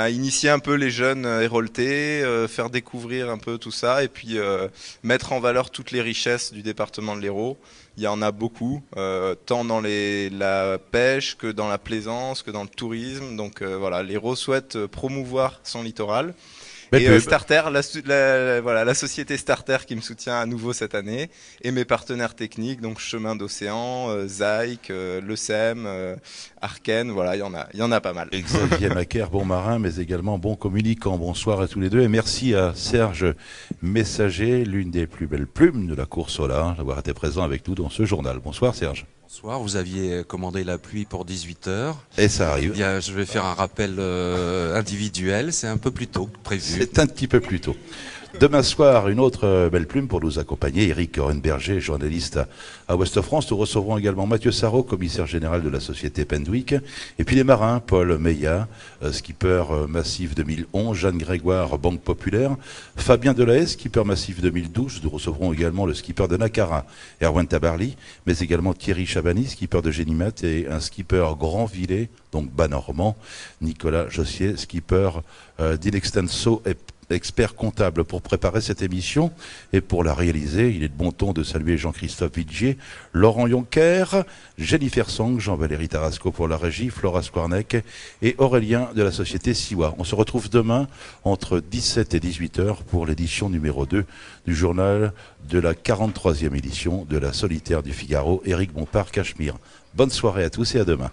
initier un peu les jeunes héroltais, faire découvrir un peu tout ça, et puis mettre en valeur toutes les richesses du département de l'Hérault. Il y en a beaucoup, tant dans la pêche que dans la plaisance, que dans le tourisme. Donc voilà, l'Hérault souhaite promouvoir son littoral. Et Starter, la société Starter qui me soutient à nouveau cette année, et mes partenaires techniques, donc Chemin d'Océan, Zyke, Le Sem, Arken, voilà, il y en a pas mal. Xavier Macaire, bon marin, mais également bon communicant. Bonsoir à tous les deux, et merci à Serge Messager, l'une des plus belles plumes de la course au large, d'avoir été présent avec nous dans ce journal. Bonsoir Serge. Bonsoir, vous aviez commandé la pluie pour 18h. Et ça arrive. Bien, je vais faire un rappel individuel, c'est un peu plus tôt que prévu. C'est un petit peu plus tôt. Demain soir, une autre belle plume pour nous accompagner, Eric Orenberger, journaliste à Ouest France. Nous recevrons également Mathieu Sarrault, commissaire général de la société Pendwick. Et puis les marins, Paul Meillat, skipper Massif 2011, Jeanne Grégoire, Banque Populaire, Fabien Delahaye, skipper Massif 2012. Nous recevrons également le skipper de Nakara, Erwan Tabarly, mais également Thierry Chabani, skipper de Génimat, et un skipper Grand-Villet, donc bas-normand, Nicolas Jossier, skipper d'Inextenso et expert comptable. Pour préparer cette émission et pour la réaliser, il est de bon ton de saluer Jean-Christophe Vigier, Laurent Jonker, Jennifer Song, Jean-Valérie Tarasco pour la régie, Flora Squarnec et Aurélien de la société Siwa. On se retrouve demain entre 17 et 18h pour l'édition numéro 2 du journal de la 43e édition de la Solitaire du Figaro, Éric Bompard, Cachemire. Bonne soirée à tous et à demain.